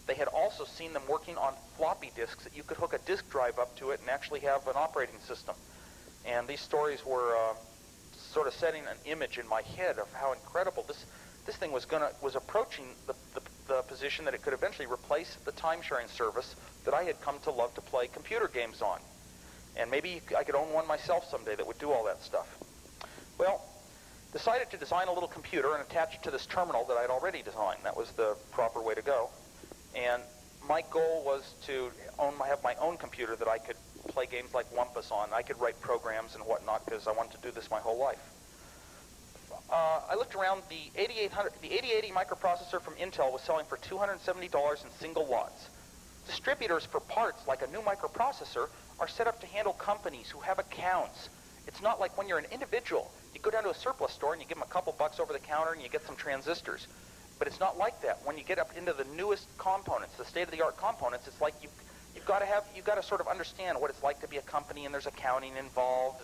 They had also seen them working on floppy disks that you could hook a disk drive up to it and actually have an operating system. And these stories were sort of setting an image in my head of how incredible this thing was approaching the position that it could eventually replace the time-sharing service that I had come to love to play computer games on. And maybe I could own one myself someday that would do all that stuff. Well, decided to design a little computer and attach it to this terminal that I'd already designed. That was the proper way to go. And my goal was to have my own computer that I could play games like Wumpus on. I could write programs and whatnot because I wanted to do this my whole life. I looked around. The 8080 microprocessor from Intel was selling for $270 in single lots. Distributors for parts like a new microprocessor are set up to handle companies who have accounts. It's not like when you're an individual. You go down to a surplus store and you give them a couple bucks over the counter and you get some transistors. But it's not like that. When you get up into the newest components, the state-of-the-art components, it's like you've got to sort of understand what it's like to be a company, and there's accounting involved,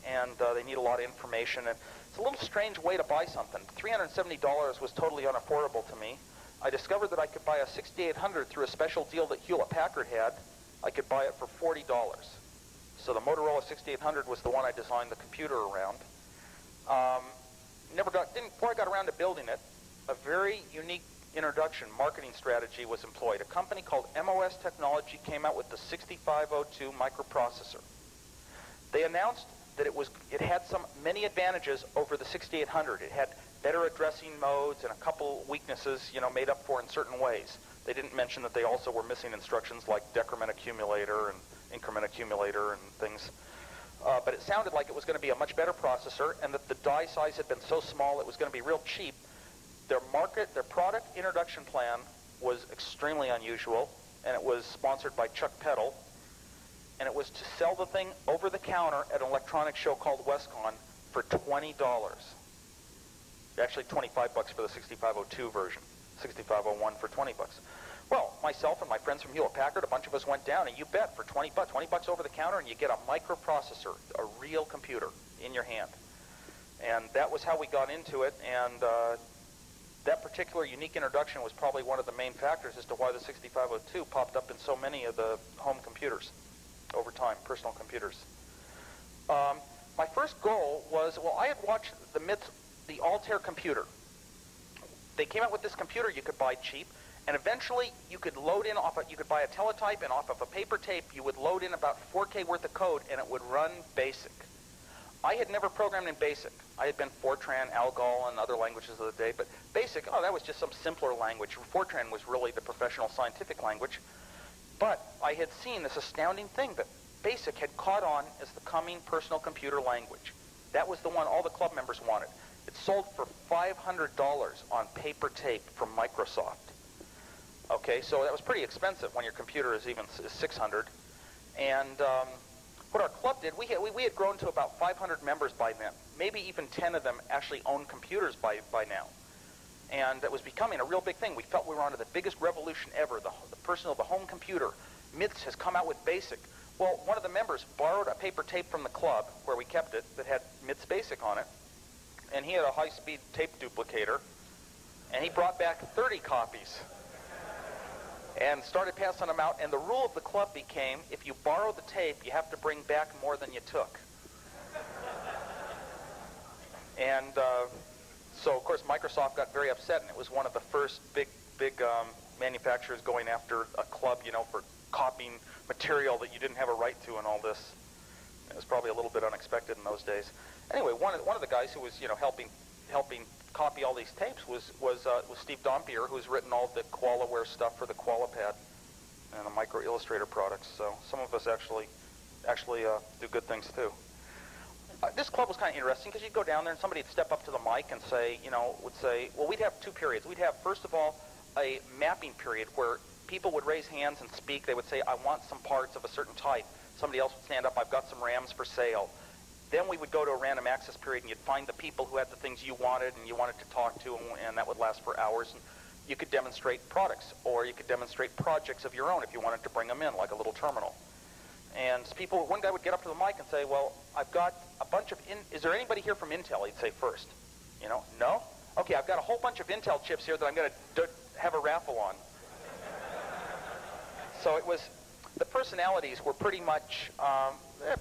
and they need a lot of information. And it's a little strange way to buy something. $370 was totally unaffordable to me. I discovered that I could buy a 6800 through a special deal that Hewlett-Packard had. I could buy it for $40. So the Motorola 6800 was the one I designed the computer around. Before I got around to building it, a very unique introduction marketing strategy was employed. A company called MOS Technology came out with the 6502 microprocessor. They announced that it had many advantages over the 6800. It had better addressing modes and a couple weaknesses, made up for in certain ways. They didn't mention that they also were missing instructions like decrement accumulator and increment accumulator and things. But it sounded like it was going to be a much better processor, and that the die size had been so small it was going to be real cheap. Their product introduction plan was extremely unusual, and it was sponsored by Chuck Peddle, and it was to sell the thing over the counter at an electronics show called Westcon for $20. Actually, 25 bucks for the 6502 version, 6501 for 20 bucks. Well, myself and my friends from Hewlett-Packard, a bunch of us went down, and you bet, for 20 bucks over the counter, and you get a microprocessor, a real computer in your hand. And that was how we got into it, and that particular unique introduction was probably one of the main factors as to why the 6502 popped up in so many of the home computers over time, personal computers. My first goal was, I had watched the Altair computer. They came out with this computer you could buy cheap, and eventually you could you could buy a teletype, and off of a paper tape you would load in about 4K worth of code, and it would run BASIC. I had never programmed in BASIC. I had been Fortran, Algol, and other languages of the day, but BASIC, that was just some simpler language. Fortran was really the professional scientific language. But I had seen this astounding thing that BASIC had caught on as the coming personal computer language. That was the one all the club members wanted. It sold for $500 on paper tape from Microsoft. Okay, so that was pretty expensive when your computer is $600. And what our club did, we had grown to about 500 members by then. Maybe even 10 of them actually owned computers by now. And it was becoming a real big thing. We felt we were onto the biggest revolution ever, the home computer. MITS has come out with BASIC. Well, one of the members borrowed a paper tape from the club where we kept it that had MITS BASIC on it, and he had a high-speed tape duplicator, and he brought back 30 copies and started passing them out. And the rule of the club became, if you borrow the tape, you have to bring back more than you took. And so, of course, Microsoft got very upset, and it was one of the first big manufacturers going after a club, for copying material that you didn't have a right to and all this. It was probably a little bit unexpected in those days. Anyway, one of the guys who was, helping copy all these tapes was Steve Dompier, who's written all the KoalaWare stuff for the KoalaPad and the Micro Illustrator products. So some of us actually do good things too. This club was kind of interesting because you'd go down there and somebody would step up to the mic and say, well, we'd have two periods. We'd have, first of all, a mapping period where people would raise hands and speak. They would say, I want some parts of a certain type. Somebody else would stand up, I've got some RAMs for sale. Then we would go to a random access period, and you'd find the people who had the things you wanted and you wanted to talk to, and that would last for hours. And you could demonstrate products, or you could demonstrate projects of your own if you wanted to bring them in, like a little terminal. And one guy would get up to the mic and say, well, I've got a bunch of, is there anybody here from Intel? He'd say first. No? Okay, I've got a whole bunch of Intel chips here that I'm going to have a raffle on. So the personalities were pretty much,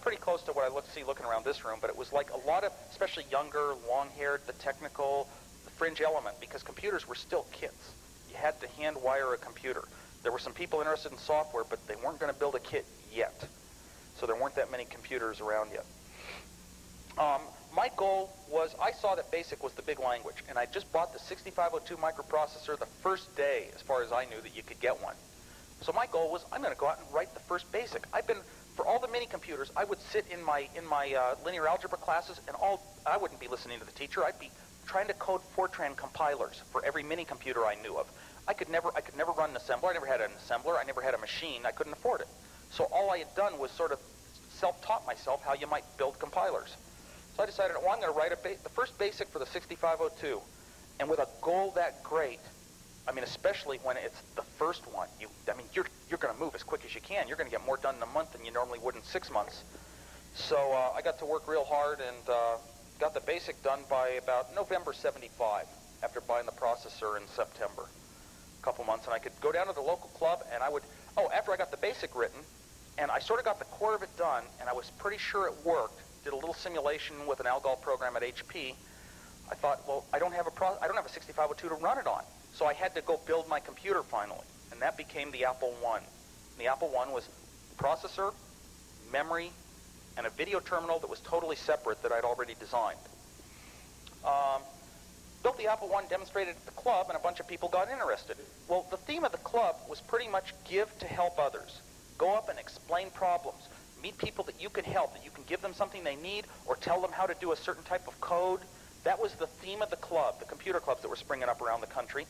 pretty close to what I see looking around this room, but it was like a lot of, especially younger, long-haired, the technical, the fringe element, because computers were still kits. You had to hand wire a computer. There were some people interested in software, but they weren't going to build a kit yet. So there weren't that many computers around yet. My goal was, I saw that BASIC was the big language, and I just bought the 6502 microprocessor the first day, as far as I knew, that you could get one. So my goal was, I'm going to go out and write the first BASIC. For all the mini computers, I would sit in my linear algebra classes, and I wouldn't be listening to the teacher. I'd be trying to code Fortran compilers for every mini computer I knew of. I could never run an assembler. I never had an assembler. I never had a machine. I couldn't afford it. So all I had done was sort of self-taught myself how you might build compilers. So I decided, well, I'm going to write the first BASIC for the 6502. And with a goal that great, I mean, especially when it's the first one, you're going to move as quick as you can. You're going to get more done in a month than you normally would in 6 months. So I got to work real hard and got the BASIC done by about November 75 after buying the processor in September. A couple months, and I could go down to the local club and after I got the BASIC written, and I sort of got the core of it done, and I was pretty sure it worked, did a little simulation with an ALGOL program at HP, I thought, well, I don't have a 6502 to run it on. So I had to go build my computer finally, and that became the Apple I. The Apple I was processor, memory, and a video terminal that was totally separate that I'd already designed. Built the Apple I, demonstrated at the club, and a bunch of people got interested. Well, the theme of the club was pretty much give to help others. Go up and explain problems. Meet people that you can help, that you can give them something they need, or tell them how to do a certain type of code. That was the theme of the club, the computer clubs that were springing up around the country.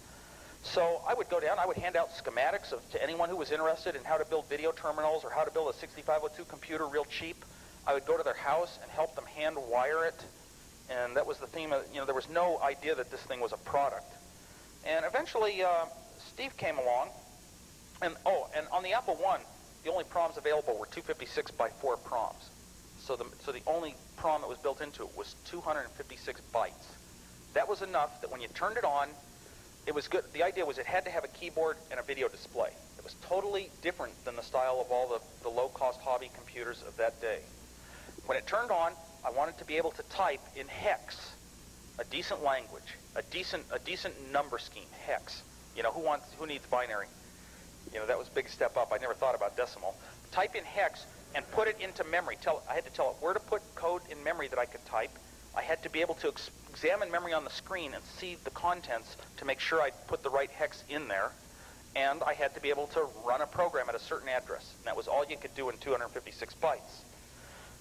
So I would go down, I would hand out schematics to anyone who was interested in how to build video terminals or how to build a 6502 computer real cheap. I would go to their house and help them hand wire it. And that was the theme of, there was no idea that this thing was a product. And eventually, Steve came along. And on the Apple I, the only proms available were 256 by 4 proms. So the only prom that was built into it was 256 bytes. That was enough that when you turned it on, it was good. The idea was it had to have a keyboard and a video display. It was totally different than the style of all the low-cost hobby computers of that day. When it turned on, I wanted to be able to type in hex, a decent language, a decent number scheme, hex. Who needs binary? That was a big step up. I never thought about decimal. Type in hex and put it into memory. I had to tell it where to put code in memory that I could type. I had to be able to examine memory on the screen and see the contents to make sure I put the right hex in there. And I had to be able to run a program at a certain address. And that was all you could do in 256 bytes.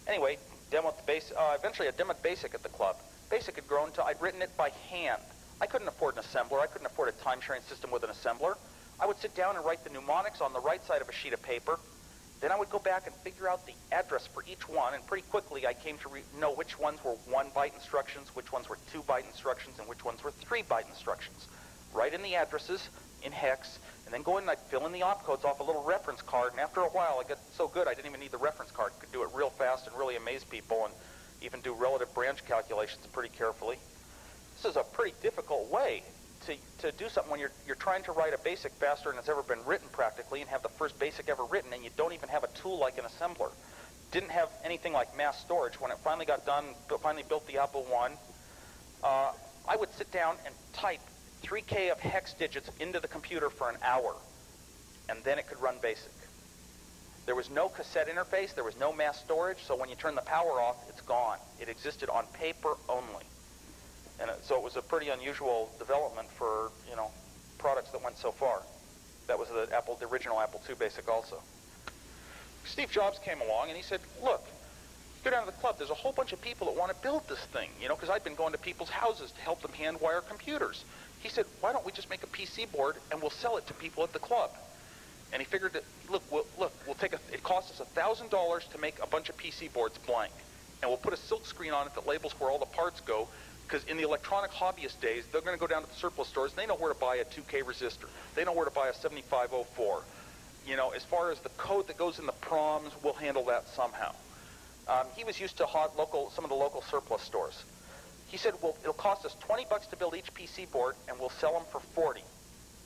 Anyway, eventually I demoed BASIC at the club. BASIC had grown to, I'd written it by hand. I couldn't afford an assembler. I couldn't afford a time-sharing system with an assembler. I would sit down and write the mnemonics on the right side of a sheet of paper. Then I would go back and figure out the address for each one, and pretty quickly I came to know which ones were 1-byte instructions, which ones were 2-byte instructions, and which ones were 3-byte instructions. Write in the addresses in hex, and then go in and I'd fill in the opcodes off a little reference card, and after a while I got so good I didn't even need the reference card. I could do it real fast and really amaze people and even do relative branch calculations pretty carefully. This is a pretty difficult way to do something when you're trying to write a BASIC faster than it's ever been written practically and have the first BASIC ever written, and you don't even have a tool like an assembler. Didn't have anything like mass storage. When it finally got done, finally built the Apple I, I would sit down and type 3K of hex digits into the computer for an hour, and then it could run BASIC. There was no cassette interface, there was no mass storage, so when you turn the power off, it's gone. It existed on paper only. And so it was a pretty unusual development for, products that went so far. That was the original Apple II BASIC also. Steve Jobs came along and he said, look, go down to the club, there's a whole bunch of people that want to build this thing, because I'd been going to people's houses to help them hand wire computers. He said, why don't we just make a PC board and we'll sell it to people at the club? And he figured that, we'll take it costs us $1,000 to make a bunch of PC boards blank. And we'll put a silk screen on it that labels where all the parts go, because in the electronic hobbyist days, they're going to go down to the surplus stores, and they know where to buy a 2K resistor. They know where to buy a 7504. As far as the code that goes in the proms, we'll handle that somehow. He was used to some of the local surplus stores. He said, well, it'll cost us $20 to build each PC board, and we'll sell them for $40.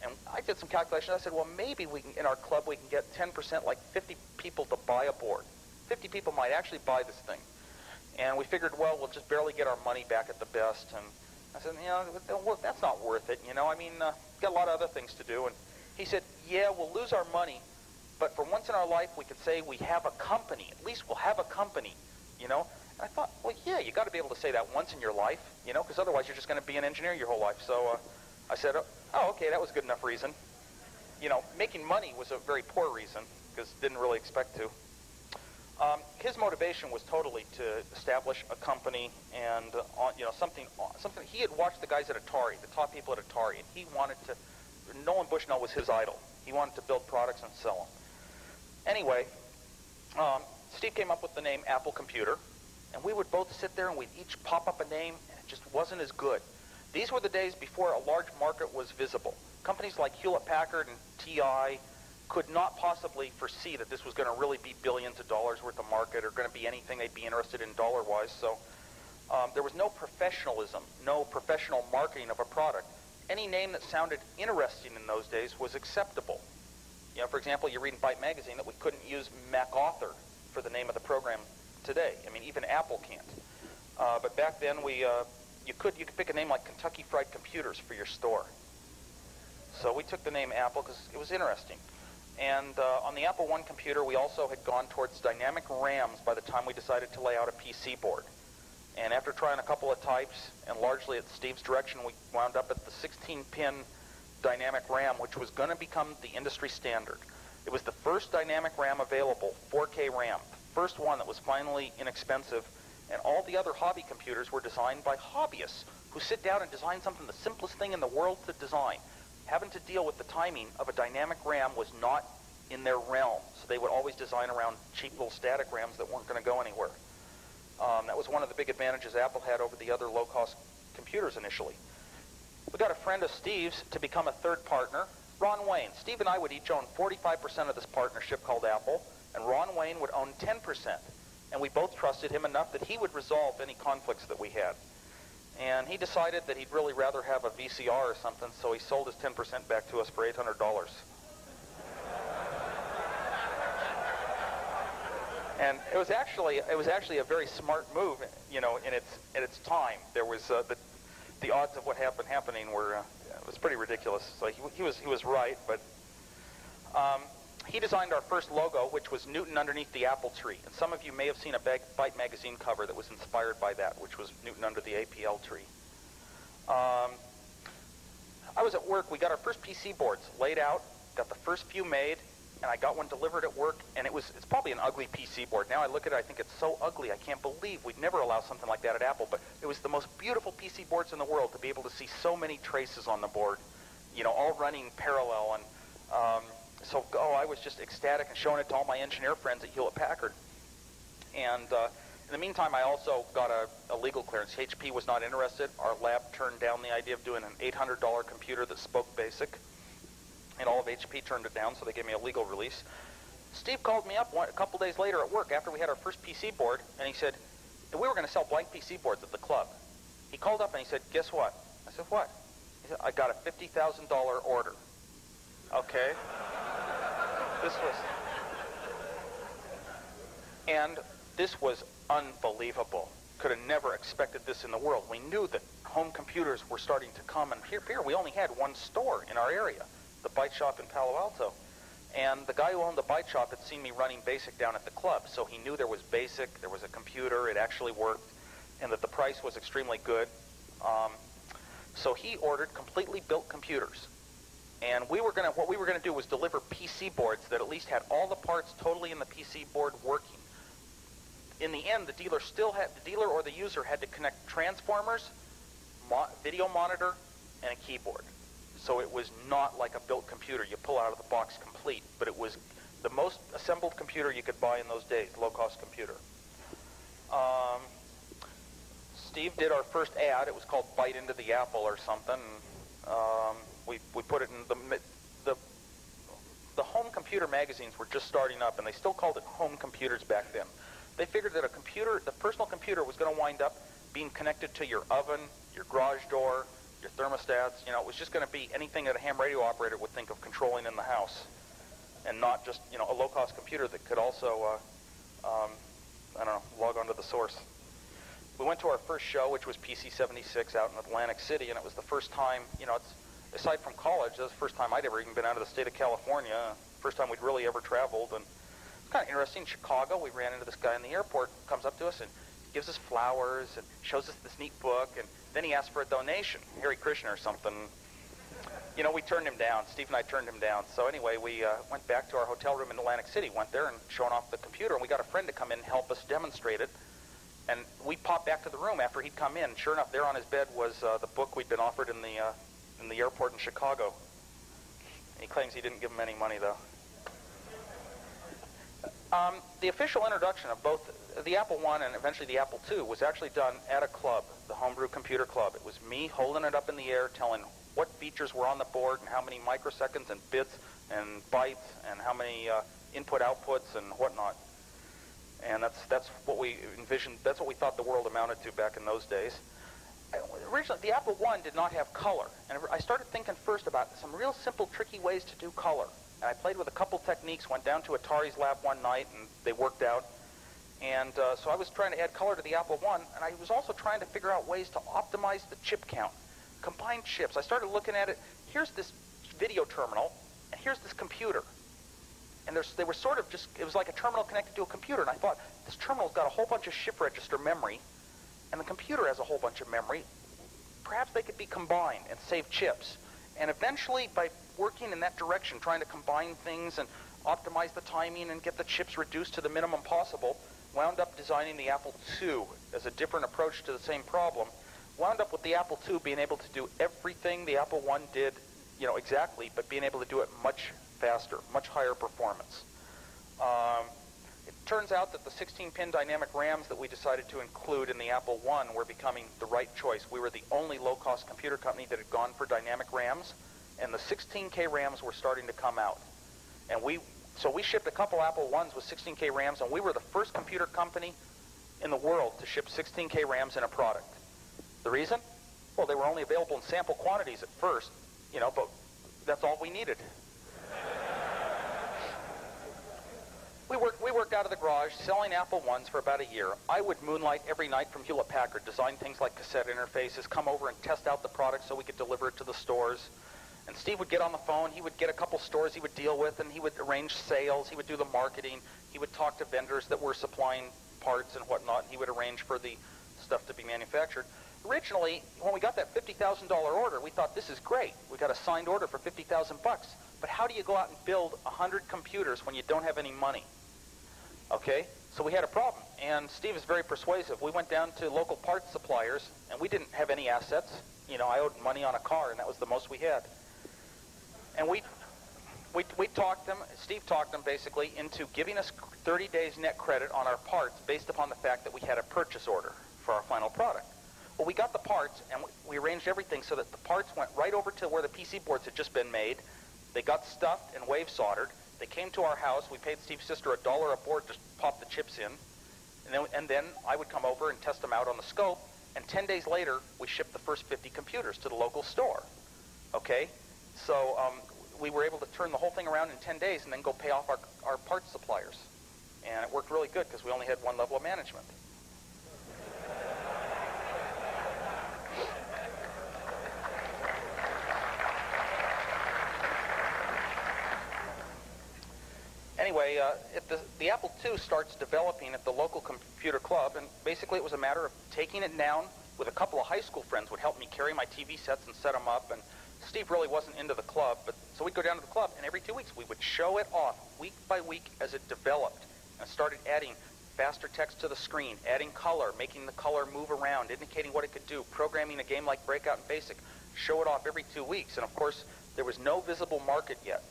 And I did some calculations. I said, well, maybe in our club we can get 10%, like 50 people to buy a board. 50 people might actually buy this thing. And we figured, well, we'll just barely get our money back at the best. And I said, well, that's not worth it. Got a lot of other things to do. And he said, yeah, we'll lose our money, but for once in our life, we could say we have a company. At least we'll have a company, And I thought, well, yeah, you got to be able to say that once in your life, because otherwise you're just going to be an engineer your whole life. So I said, oh, okay, that was good enough reason. making money was a very poor reason, because didn't really expect to. His motivation was totally to establish a company and something. He had watched the guys at Atari, the top people at Atari, and he wanted to. Nolan Bushnell was his idol. He wanted to build products and sell them. Anyway, Steve came up with the name Apple Computer, and we would both sit there and we'd each pop up a name, and it just wasn't as good. These were the days before a large market was visible. Companies like Hewlett-Packard and TI could not possibly foresee that this was going to really be billions of dollars worth of market or going to be anything they'd be interested in dollar-wise. So there was no professionalism, no professional marketing of a product. Any name that sounded interesting in those days was acceptable. For example, you read in Byte magazine that we couldn't use MacAuthor for the name of the program today. I mean, even Apple can't. But back then, you could pick a name like Kentucky Fried Computers for your store. So we took the name Apple because it was interesting. And on the Apple I computer, we also had gone towards dynamic RAMs by the time we decided to lay out a PC board. And after trying a couple of types, and largely at Steve's direction, we wound up at the 16-pin dynamic RAM, which was going to become the industry standard. It was the first dynamic RAM available, 4K RAM, the first one that was finally inexpensive, and all the other hobby computers were designed by hobbyists who sit down and design something, the simplest thing in the world to design. Having to deal with the timing of a dynamic RAM was not in their realm, so they would always design around cheap little static RAMs that weren't going to go anywhere. That was one of the big advantages Apple had over the other low-cost computers initially. We got a friend of Steve's to become a third partner, Ron Wayne. Steve and I would each own 45% of this partnership called Apple, and Ron Wayne would own 10%. And we both trusted him enough that he would resolve any conflicts that we had. And he decided that he'd really rather have a VCR or something, so he sold his 10% back to us for $800. And it was actually a very smart move, in its time. There was the odds of what happening were it was pretty ridiculous. So he was right, but he designed our first logo, which was Newton underneath the apple tree. And some of you may have seen a Byte magazine cover that was inspired by that, which was Newton under the APL tree. I was at work. We got our first PC boards laid out, got the first few made, and I got one delivered at work, and it's probably an ugly PC board. Now I look at it, I think it's so ugly. I can't believe we'd never allow something like that at Apple, but it was the most beautiful PC boards in the world to be able to see so many traces on the board, all running parallel. And I was just ecstatic and showing it to all my engineer friends at Hewlett-Packard. And in the meantime, I also got a legal clearance. HP was not interested. Our lab turned down the idea of doing an $800 computer that spoke BASIC. And all of HP turned it down, so they gave me a legal release. Steve called me up a couple days later at work after we had our first PC board, and he said, we were going to sell blank PC boards at the club. He called up and he said, guess what? I said, what? He said, I got a $50,000 order. Okay. This was unbelievable. Could have never expected this in the world. We knew that home computers were starting to come, and here we only had one store in our area, the Byte Shop in Palo Alto. And the guy who owned the Byte Shop had seen me running BASIC down at the club, so he knew there was BASIC, there was a computer, it actually worked, and that the price was extremely good. So he ordered completely built computers. And what we were going to do was deliver PC boards that at least had all the parts totally in the PC board working. In the end, the dealer or the user had to connect transformers, video monitor, and a keyboard. So it was not like a built computer you pull out of the box complete, but it was the most assembled computer you could buy in those days, low-cost computer. Steve did our first ad. It was called Bite into the Apple or something. We put it in the home computer magazines were just starting up, and they still called it home computers back then. They figured that the personal computer was going to wind up being connected to your oven, your garage door, your thermostats. It was just going to be anything that a ham radio operator would think of controlling in the house, and not just a low-cost computer that could also log onto the source. We went to our first show, which was PC 76 out in Atlantic City, and it was the first time, aside from college, that was the first time I'd ever even been out of the state of California, first time we'd really ever traveled. And it's kind of interesting. In Chicago, we ran into this guy in the airport, comes up to us and gives us flowers and shows us this neat book, and then he asked for a donation, Hare Krishna or something. You know, we turned him down. Steve and I turned him down. So anyway, we went back to our hotel room in Atlantic City, went there and showing off the computer, and we got a friend to come in and help us demonstrate it. And we popped back to the room after he'd come in. Sure enough, there on his bed was the book we'd been offered in the airport in Chicago. He claims he didn't give him any money, though. The official introduction of both the Apple I and eventually the Apple II was actually done at a club, the Homebrew Computer Club. It was me holding it up in the air, telling what features were on the board and how many microseconds and bits and bytes and how many input-outputs and whatnot. And that's what we envisioned. That's what we thought the world amounted to back in those days. Originally, the Apple I did not have color, and I started thinking first about some real simple, tricky ways to do color. And I played with a couple techniques, went down to Atari's lab one night, and they worked out. And so I was trying to add color to the Apple I, and I was also trying to figure out ways to optimize the chip count, combine chips. I started looking at it. Here's this video terminal, and here's this computer. And they were sort of just, it was like a terminal connected to a computer. And I thought, this terminal's got a whole bunch of shift register memory, and the computer has a whole bunch of memory. Perhaps they could be combined and save chips. And eventually, by working in that direction, trying to combine things and optimize the timing and get the chips reduced to the minimum possible, wound up designing the Apple II as a different approach to the same problem. Wound up with the Apple II being able to do everything the Apple I did, exactly, but being able to do it much faster, much higher performance. It turns out that the 16-pin dynamic RAMs that we decided to include in the Apple I were becoming the right choice. We were the only low-cost computer company that had gone for dynamic RAMs, and the 16K RAMs were starting to come out. And so we shipped a couple Apple I's with 16K RAMs, and we were the first computer company in the world to ship 16K RAMs in a product. The reason? Well, they were only available in sample quantities at first, but that's all we needed. We worked out of the garage selling Apple I's for about a year. I would moonlight every night from Hewlett-Packard, design things like cassette interfaces, come over and test out the product so we could deliver it to the stores. And Steve would get on the phone. He would get a couple stores he would deal with, and he would arrange sales. He would do the marketing. He would talk to vendors that were supplying parts and whatnot, and he would arrange for the stuff to be manufactured. Originally, when we got that $50,000 order, we thought, this is great. We got a signed order for $50,000 bucks. But how do you go out and build 100 computers when you don't have any money? Okay, so we had a problem, and Steve is very persuasive. We went down to local parts suppliers, and we didn't have any assets. I owed money on a car, and that was the most we had. And we talked them, Steve talked them basically into giving us 30 days net credit on our parts based upon the fact that we had a purchase order for our final product. Well, we got the parts, and we arranged everything so that the parts went right over to where the PC boards had just been made. They got stuffed and wave soldered. They came to our house. We paid Steve's sister $1 a board to pop the chips in. And then I would come over and test them out on the scope. And 10 days later, we shipped the first 50 computers to the local store. Okay? So we were able to turn the whole thing around in 10 days and then go pay off our parts suppliers. And it worked really good because we only had one level of management. Anyway, the Apple II starts developing at the local computer club, and basically it was a matter of taking it down with a couple of high school friends would help me carry my TV sets and set them up, and Steve really wasn't into the club, but so we'd go down to the club, and every 2 weeks we would show it off week by week as it developed, and started adding faster text to the screen, adding color, making the color move around, indicating what it could do, programming a game like Breakout and Basic, show it off every 2 weeks, and of course there was no visible market yet.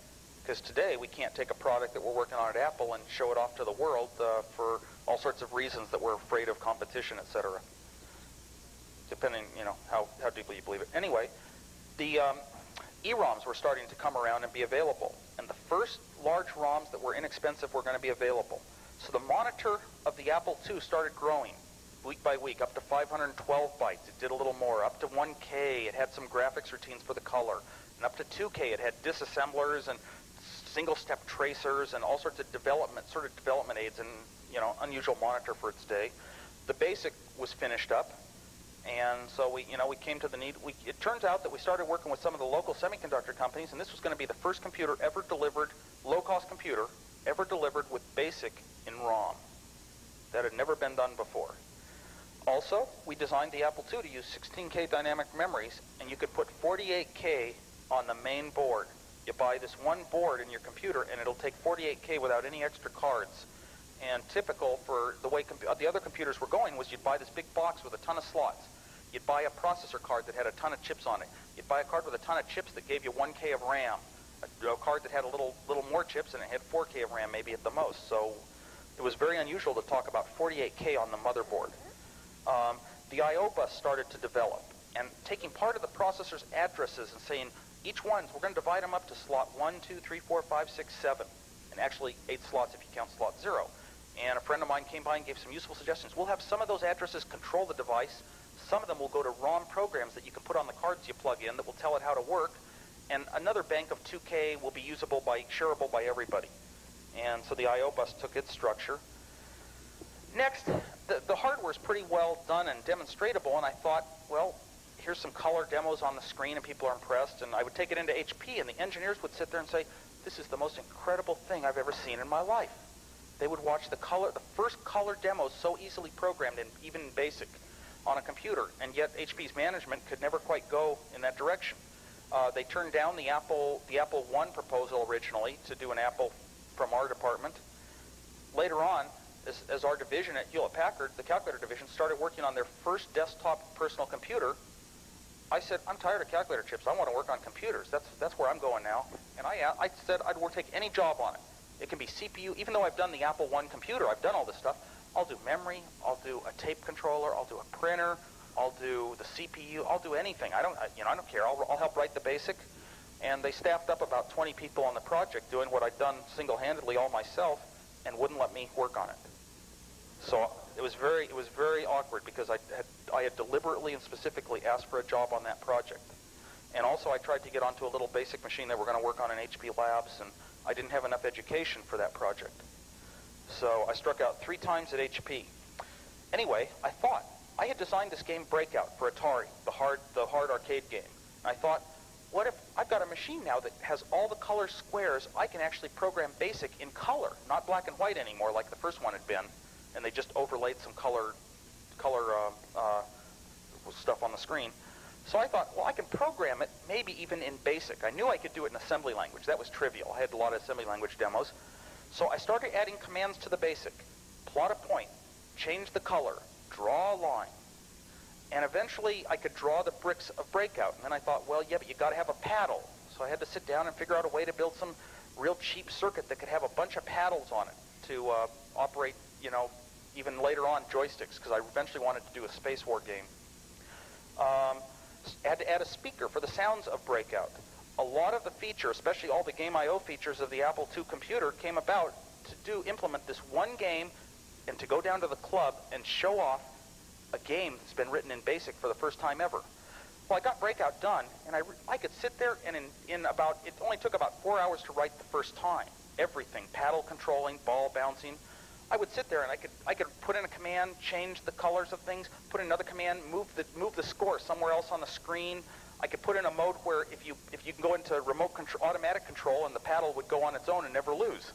Because today we can't take a product that we're working on at Apple and show it off to the world for all sorts of reasons that we're afraid of competition, etc. Depending, how deeply you believe it. Anyway, the EROMs were starting to come around and be available. And the first large ROMs that were inexpensive were going to be available. So the monitor of the Apple II started growing week by week, up to 512 bytes. It did a little more. Up to 1K, it had some graphics routines for the color. And up to 2K, it had disassemblers and single-step tracers and all sorts of development aids, and unusual monitor for its day. The Basic was finished up, and so we came to the need. It turns out that we started working with some of the local semiconductor companies, and this was going to be the first computer ever delivered, low-cost computer ever delivered with Basic in ROM. That had never been done before. Also, we designed the Apple II to use 16K dynamic memories, and you could put 48K on the main board. You buy this one board in your computer, and it'll take 48K without any extra cards. And typical for the way the other computers were going was you'd buy this big box with a ton of slots. You'd buy a processor card that had a ton of chips on it. You'd buy a card with a ton of chips that gave you 1K of RAM. A card that had a little more chips, and it had 4K of RAM maybe at the most. So it was very unusual to talk about 48K on the motherboard. The I/O bus started to develop, and taking part of the processor's addresses and saying, each one, we're going to divide them up to slot 1, 2, 3, 4, 5, 6, 7, and actually 8 slots if you count slot 0. And a friend of mine came by and gave some useful suggestions. We'll have some of those addresses control the device. Some of them will go to ROM programs that you can put on the cards you plug in that will tell it how to work. And another bank of 2K will be shareable by everybody. And so the I/O bus took its structure. Next, the hardware is pretty well done and demonstratable, and I thought, well, here's some color demos on the screen, and people are impressed. And I would take it into HP, and the engineers would sit there and say, this is the most incredible thing I've ever seen in my life. They would watch the first color demos so easily programmed, and even in BASIC, on a computer, and yet HP's management could never quite go in that direction. They turned down the Apple I proposal originally to do an Apple from our department. Later on, as our division at Hewlett-Packard, the calculator division, started working on their first desktop personal computer, I said, I'm tired of calculator chips. I want to work on computers. That's where I'm going now. And I said I'd take any job on it. It can be CPU. Even though I've done the Apple I computer, I've done all this stuff. I'll do memory. I'll do a tape controller. I'll do a printer. I'll do the CPU. I'll do anything. I don't care. I'll help write the BASIC. And they staffed up about 20 people on the project doing what I'd done single-handedly all myself, and wouldn't let me work on it. So it was very awkward because I had deliberately and specifically asked for a job on that project. And also I tried to get onto a little BASIC machine that we're going to work on in HP Labs, and I didn't have enough education for that project. So I struck out 3 times at HP. Anyway, I thought, I had designed this game Breakout for Atari, the hard arcade game. And I thought, what if I've got a machine now that has all the color squares? I can actually program BASIC in color, not black and white anymore like the first one had been, and they just overlaid some color stuff on the screen. So I thought, well, I can program it maybe even in BASIC. I knew I could do it in assembly language. That was trivial. I had a lot of assembly language demos. So I started adding commands to the BASIC. Plot a point, change the color, draw a line. And eventually I could draw the bricks of Breakout. And then I thought, well, yeah, but you got to have a paddle. So I had to sit down and figure out a way to build some real cheap circuit that could have a bunch of paddles on it to operate, even later on joysticks, because I eventually wanted to do a space war game. Had to add a speaker for the sounds of Breakout. A lot of the feature, especially all the game I/O features of the Apple II computer, came about to implement this one game and to go down to the club and show off a game that's been written in BASIC for the first time ever. Well, I got Breakout done, and I could sit there, and it only took about 4 hours to write the first time. Everything, paddle controlling, ball bouncing. I would sit there and I could put in a command, change the colors of things, put in another command, move the score somewhere else on the screen. I could put in a mode where if you can go into remote control, automatic control, and the paddle would go on its own and never lose.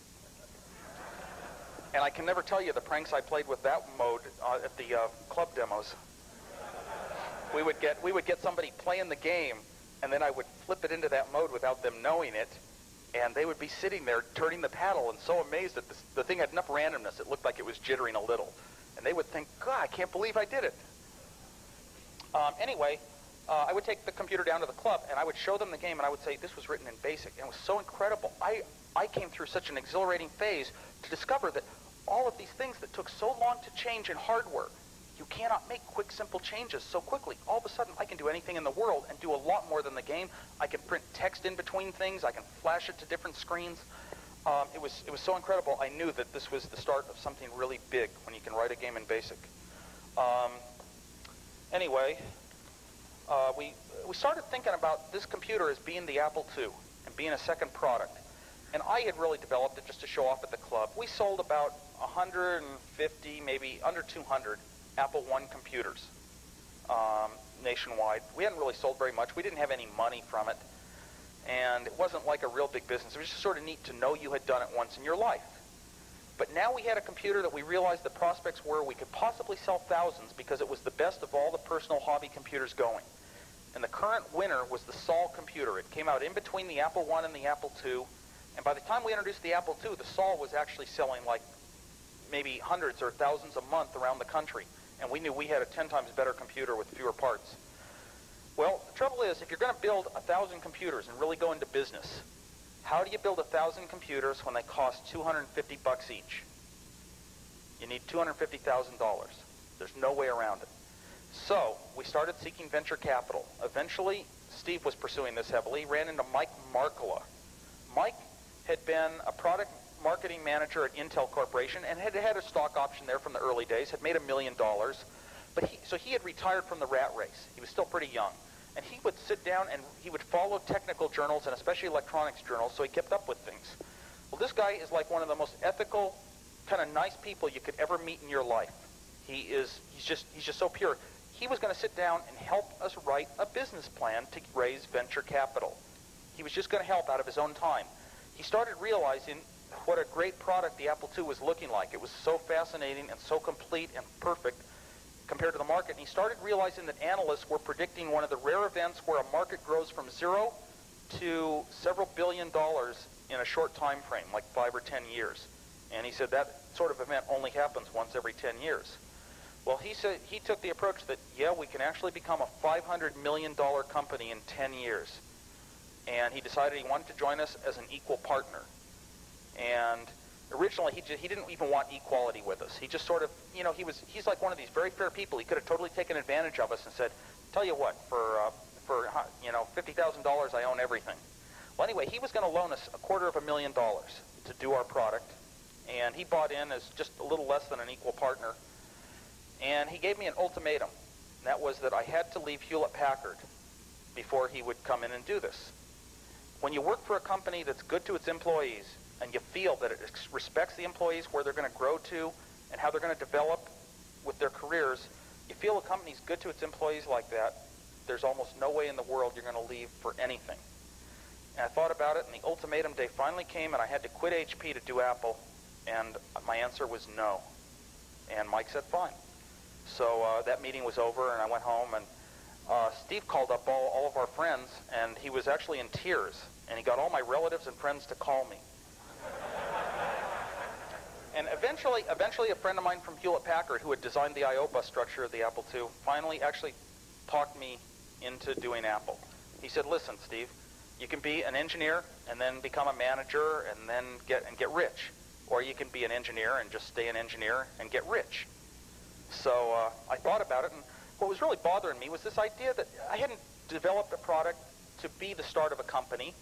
And I can never tell you the pranks I played with that mode at the club demos. We would get somebody playing the game, and then I would flip it into that mode without them knowing it. And they would be sitting there turning the paddle and so amazed that the thing had enough randomness, it looked like it was jittering a little. And they would think, God, I can't believe I did it. Anyway, I would take the computer down to the club, and I would show them the game, and I would say, this was written in BASIC. And it was so incredible. I came through such an exhilarating phase to discover that all of these things that took so long to change in hardware, you cannot make quick, simple changes so quickly. All of a sudden, I can do anything in the world and do a lot more than the game. I can print text in between things. I can flash it to different screens. It was so incredible. I knew that this was the start of something really big when you can write a game in BASIC. Anyway, we started thinking about this computer as being the Apple II and being a second product. And I had really developed it just to show off at the club. We sold about 150, maybe under 200 Apple I computers nationwide. We hadn't really sold very much. We didn't have any money from it. And it wasn't like a real big business. It was just sort of neat to know you had done it once in your life. But now we had a computer that we realized the prospects were we could possibly sell thousands because it was the best of all the personal hobby computers going. And the current winner was the Sol computer. It came out in between the Apple I and the Apple II. And by the time we introduced the Apple II, the Sol was actually selling like maybe hundreds or thousands a month around the country. And we knew we had a 10 times better computer with fewer parts. Well, the trouble is, if you're going to build 1,000 computers and really go into business, how do you build 1,000 computers when they cost $250 each? You need $250,000. There's no way around it. So we started seeking venture capital. Eventually, Steve was pursuing this heavily. He ran into Mike Markkula. Mike had been a product marketing manager at Intel Corporation and had had a stock option there from the early days, had made $1 million. So he had retired from the rat race. He was still pretty young. And he would sit down and he would follow technical journals and especially electronics journals, so he kept up with things. Well, this guy is like one of the most ethical, kind of nice people you could ever meet in your life. He's just so pure. He was going to sit down and help us write a business plan to raise venture capital. He was just going to help out of his own time. He started realizing what a great product the Apple II was looking like. It was so fascinating and so complete and perfect compared to the market. And he started realizing that analysts were predicting one of the rare events where a market grows from 0 to several billion dollars in a short time frame, like 5 or 10 years. And he said that sort of event only happens once every 10 years. Well, he said he took the approach that, yeah, we can actually become a $500 million company in 10 years. And he decided he wanted to join us as an equal partner. And originally, he didn't even want equality with us. He just sort of, he's like one of these very fair people. He could have totally taken advantage of us and said, tell you what, for $50,000, I own everything. Well, anyway, he was going to loan us $250,000 to do our product. And he bought in as just a little less than an equal partner. And he gave me an ultimatum. And that was that I had to leave Hewlett-Packard before he would come in and do this. When you work for a company that's good to its employees and you feel that it respects the employees, where they're going to grow to and how they're going to develop with their careers, you feel a company's good to its employees like that, there's almost no way in the world you're going to leave for anything. And I thought about it, and the ultimatum day finally came, and I had to quit HP to do Apple, and my answer was no. And Mike said, fine. So that meeting was over, and I went home, and Steve called up all of our friends, and he was actually in tears, and he got all my relatives and friends to call me. And eventually a friend of mine from Hewlett-Packard, who had designed the I/O bus structure of the Apple II, finally actually talked me into doing Apple. He said, listen, Steve, you can be an engineer and then become a manager and then get rich. Or you can be an engineer and just stay an engineer and get rich. So I thought about it, and what was really bothering me was this idea that I hadn't developed a product to be the start of a company,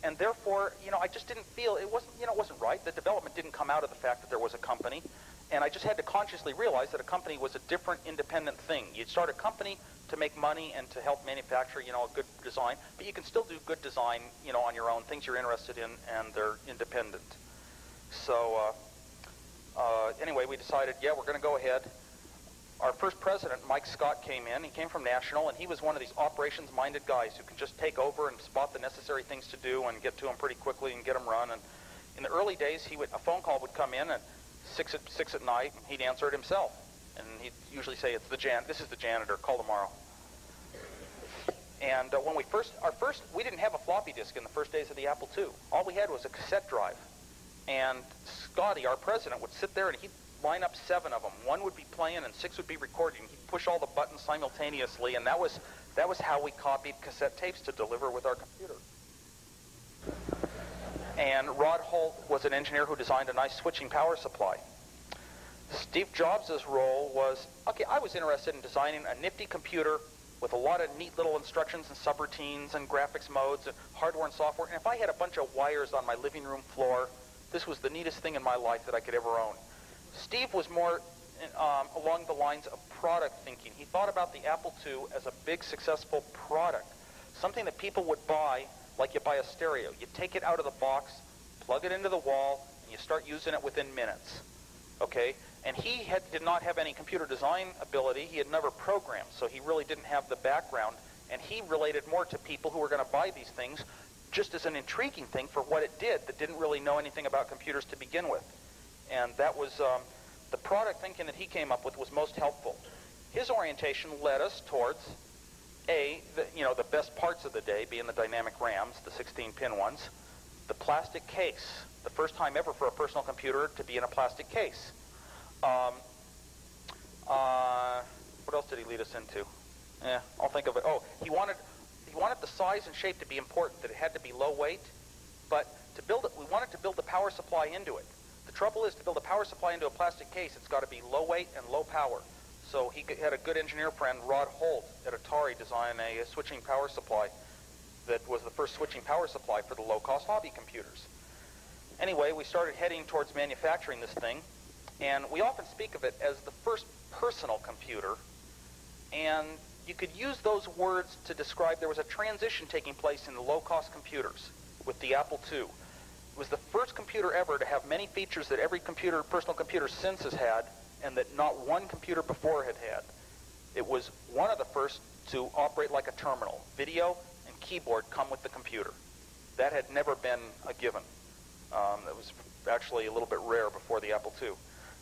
and therefore, I just didn't feel it wasn't right. The development didn't come out of the fact that there was a company, and I just had to consciously realize that a company was a different, independent thing. You'd start a company to make money and to help manufacture, a good design, but you can still do good design, on your own, things you're interested in, and they're independent. So anyway, we decided, yeah, we're going to go ahead. Our first president, Mike Scott, came in. He came from National, and he was one of these operations-minded guys who can just take over and spot the necessary things to do and get to them pretty quickly and get them run. And in the early days, a phone call would come in at 6 at night, and he'd answer it himself. And he'd usually say, this is the janitor, call tomorrow. And when we didn't have a floppy disk in the first days of the Apple II. All we had was a cassette drive. And Scotty, our president, would sit there and he'd line up 7 of them. 1 would be playing and 6 would be recording. He'd push all the buttons simultaneously, and that was how we copied cassette tapes to deliver with our computer. And Rod Holt was an engineer who designed a nice switching power supply. Steve Jobs' role was, I was interested in designing a nifty computer with a lot of neat little instructions and subroutines and graphics modes and hardware and software. And if I had a bunch of wires on my living room floor, this was the neatest thing in my life that I could ever own. Steve was more along the lines of product thinking. He thought about the Apple II as a big, successful product, something that people would buy like you buy a stereo. You take it out of the box, plug it into the wall, and you start using it within minutes. Okay? And he did not have any computer design ability. He had never programmed, so he really didn't have the background. And he related more to people who were going to buy these things just as an intriguing thing for what it did that didn't really know anything about computers to begin with. And that was the product thinking that he came up with was most helpful. His orientation led us towards the best parts of the day being the dynamic RAMs, the 16-pin ones, the plastic case, the first time ever for a personal computer to be in a plastic case. What else did he lead us into? I'll think of it. Oh, he wanted the size and shape to be important, that it had to be low weight, but to build it, we wanted to build the power supply into it. The trouble is, to build a power supply into a plastic case, it's got to be low weight and low power. So he had a good engineer friend, Rod Holt, at Atari, design a switching power supply that was the first switching power supply for the low-cost hobby computers. Anyway, we started heading towards manufacturing this thing, and we often speak of it as the first personal computer, and you could use those words to describe there was a transition taking place in the low-cost computers with the Apple II. It was the first computer ever to have many features that every personal computer since has had, and that not one computer before had had. It was one of the first to operate like a terminal. Video and keyboard come with the computer. That had never been a given. It was actually a little bit rare before the Apple II. It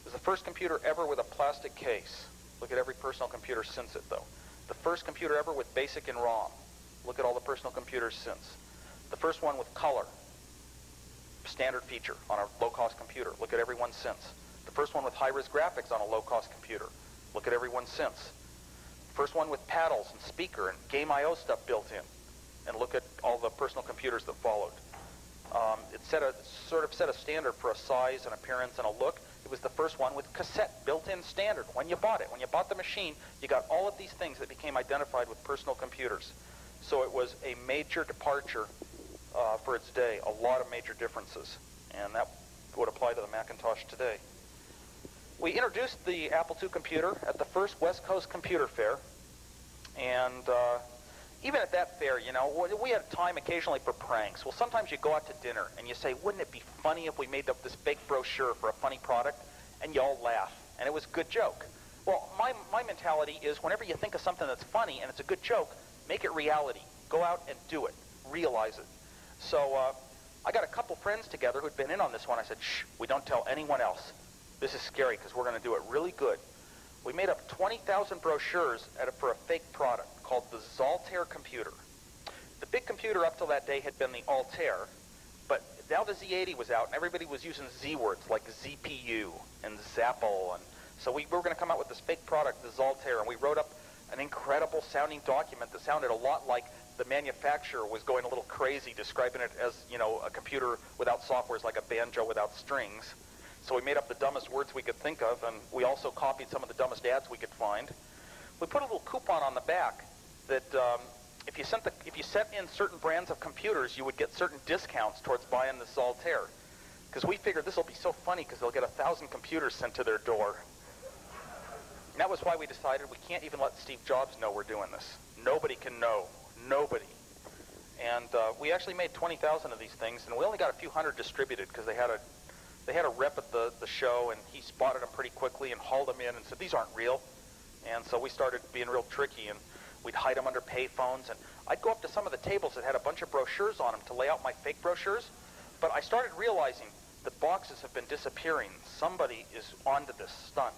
was the first computer ever with a plastic case. Look at every personal computer since it, though. The first computer ever with BASIC and ROM. Look at all the personal computers since. The first one with color, standard feature on a low-cost computer. Look at every one since. The first one with high-res graphics on a low-cost computer. Look at every one since. First one with paddles and speaker and game I/O stuff built in. And look at all the personal computers that followed. It sort of set a standard for a size, an appearance, and a look. It was the first one with cassette built-in standard. When you bought it, when you bought the machine, you got all of these things that became identified with personal computers. So it was a major departure for its day, a lot of major differences. And that would apply to the Macintosh today. We introduced the Apple II computer at the first West Coast Computer Fair, and even at that fair, you know, we had time occasionally for pranks. Well, sometimes you go out to dinner and you say, wouldn't it be funny if we made up this fake brochure for a funny product? And you all laugh, and it was a good joke. Well, my mentality is whenever you think of something that's funny and it's a good joke, make it reality. Go out and do it. Realize it. So I got a couple friends together who'd been in on this one. I said, shh, we don't tell anyone else. This is scary because we're going to do it really good. We made up 20,000 brochures for a fake product called the Zaltair computer. The big computer up till that day had been the Altair, but now the Z80 was out and everybody was using Z words like ZPU and Zapple, and so we were going to come out with this fake product, the Zaltair, and we wrote up an incredible sounding document that sounded a lot like the manufacturer was going a little crazy, describing it as, you know, a computer without software is like a banjo without strings. So we made up the dumbest words we could think of, and we also copied some of the dumbest ads we could find. We put a little coupon on the back that if you sent in certain brands of computers, you would get certain discounts towards buying this Altair. Because we figured this will be so funny because they'll get 1,000 computers sent to their door. And that was why we decided we can't even let Steve Jobs know we're doing this. Nobody can know. Nobody. And we actually made 20,000 of these things, and we only got a few hundred distributed because they had a rep at the show, and he spotted them pretty quickly and hauled them in and said, these aren't real. And so we started being real tricky, and we'd hide them under pay phones, and I'd go up to some of the tables that had a bunch of brochures on them to lay out my fake brochures, but I started realizing that boxes have been disappearing. Somebody is onto this stunt.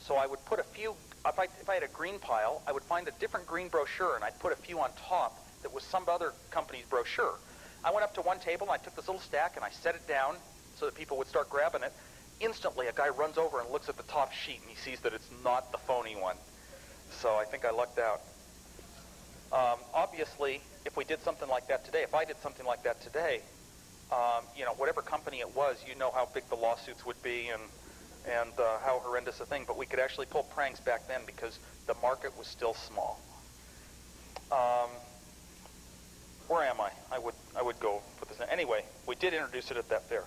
So I would put a few, if I had a green pile, I would find a different green brochure, and I'd put a few on top that was some other company's brochure. I went up to one table, and I took this little stack, and I set it down so that people would start grabbing it. Instantly, a guy runs over and looks at the top sheet, and he sees that it's not the phony one. So I think I lucked out. Obviously, if we did something like that today, if I did something like that today, you know, whatever company it was, you know how big the lawsuits would be and how horrendous a thing. But we could actually pull pranks back then because the market was still small. Where am I? I would go put this in. Anyway, we did introduce it at that fair.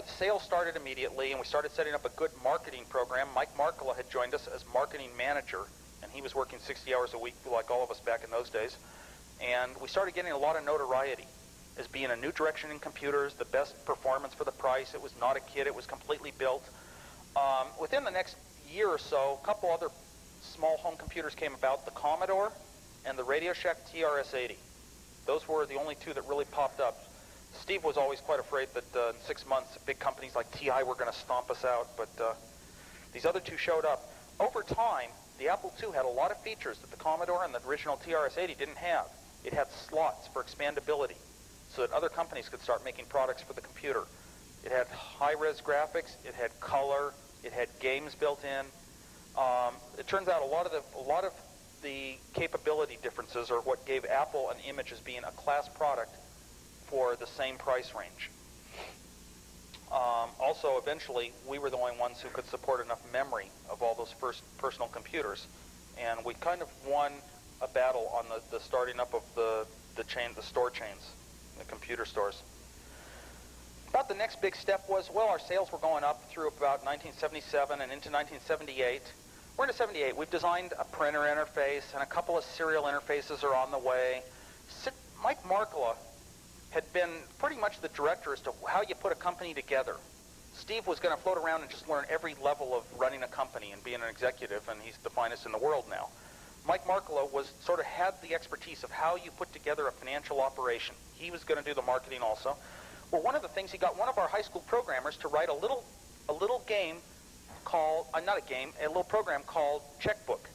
Sales started immediately, and we started setting up a good marketing program. Mike Markkula had joined us as marketing manager, and he was working 60 hours a week like all of us back in those days. And we started getting a lot of notoriety as being a new direction in computers, the best performance for the price. It was not a kit. It was completely built. Within the next year or so, a couple other small home computers came about, the Commodore and the Radio Shack TRS-80. Those were the only two that really popped up. Steve was always quite afraid that in 6 months, big companies like TI were going to stomp us out, but these other two showed up. Over time, The Apple II had a lot of features that the Commodore and the original TRS-80 didn't have. It had slots for expandability so that other companies could start making products for the computer. It had high-res graphics, it had color, it had games built in. It turns out a lot of the capability differences are what gave Apple an image as being a class product for the same price range. Also, eventually, we were the only ones who could support enough memory of all those first personal computers, and we kind of won a battle on the starting up of the store chains, the computer stores. About the next big step was, well, our sales were going up through about 1977 and into 1978. We're into 78. We've designed a printer interface, and a couple of serial interfaces are on the way. Mike Markkula had been pretty much the director as to how you put a company together. Steve was going to float around and just learn every level of running a company and being an executive, and he's the finest in the world now. Mike Markkula sort of had the expertise of how you put together a financial operation. He was going to do the marketing also. Well, one of the things, he got one of our high school programmers to write a little game called, a little program called Checkbook.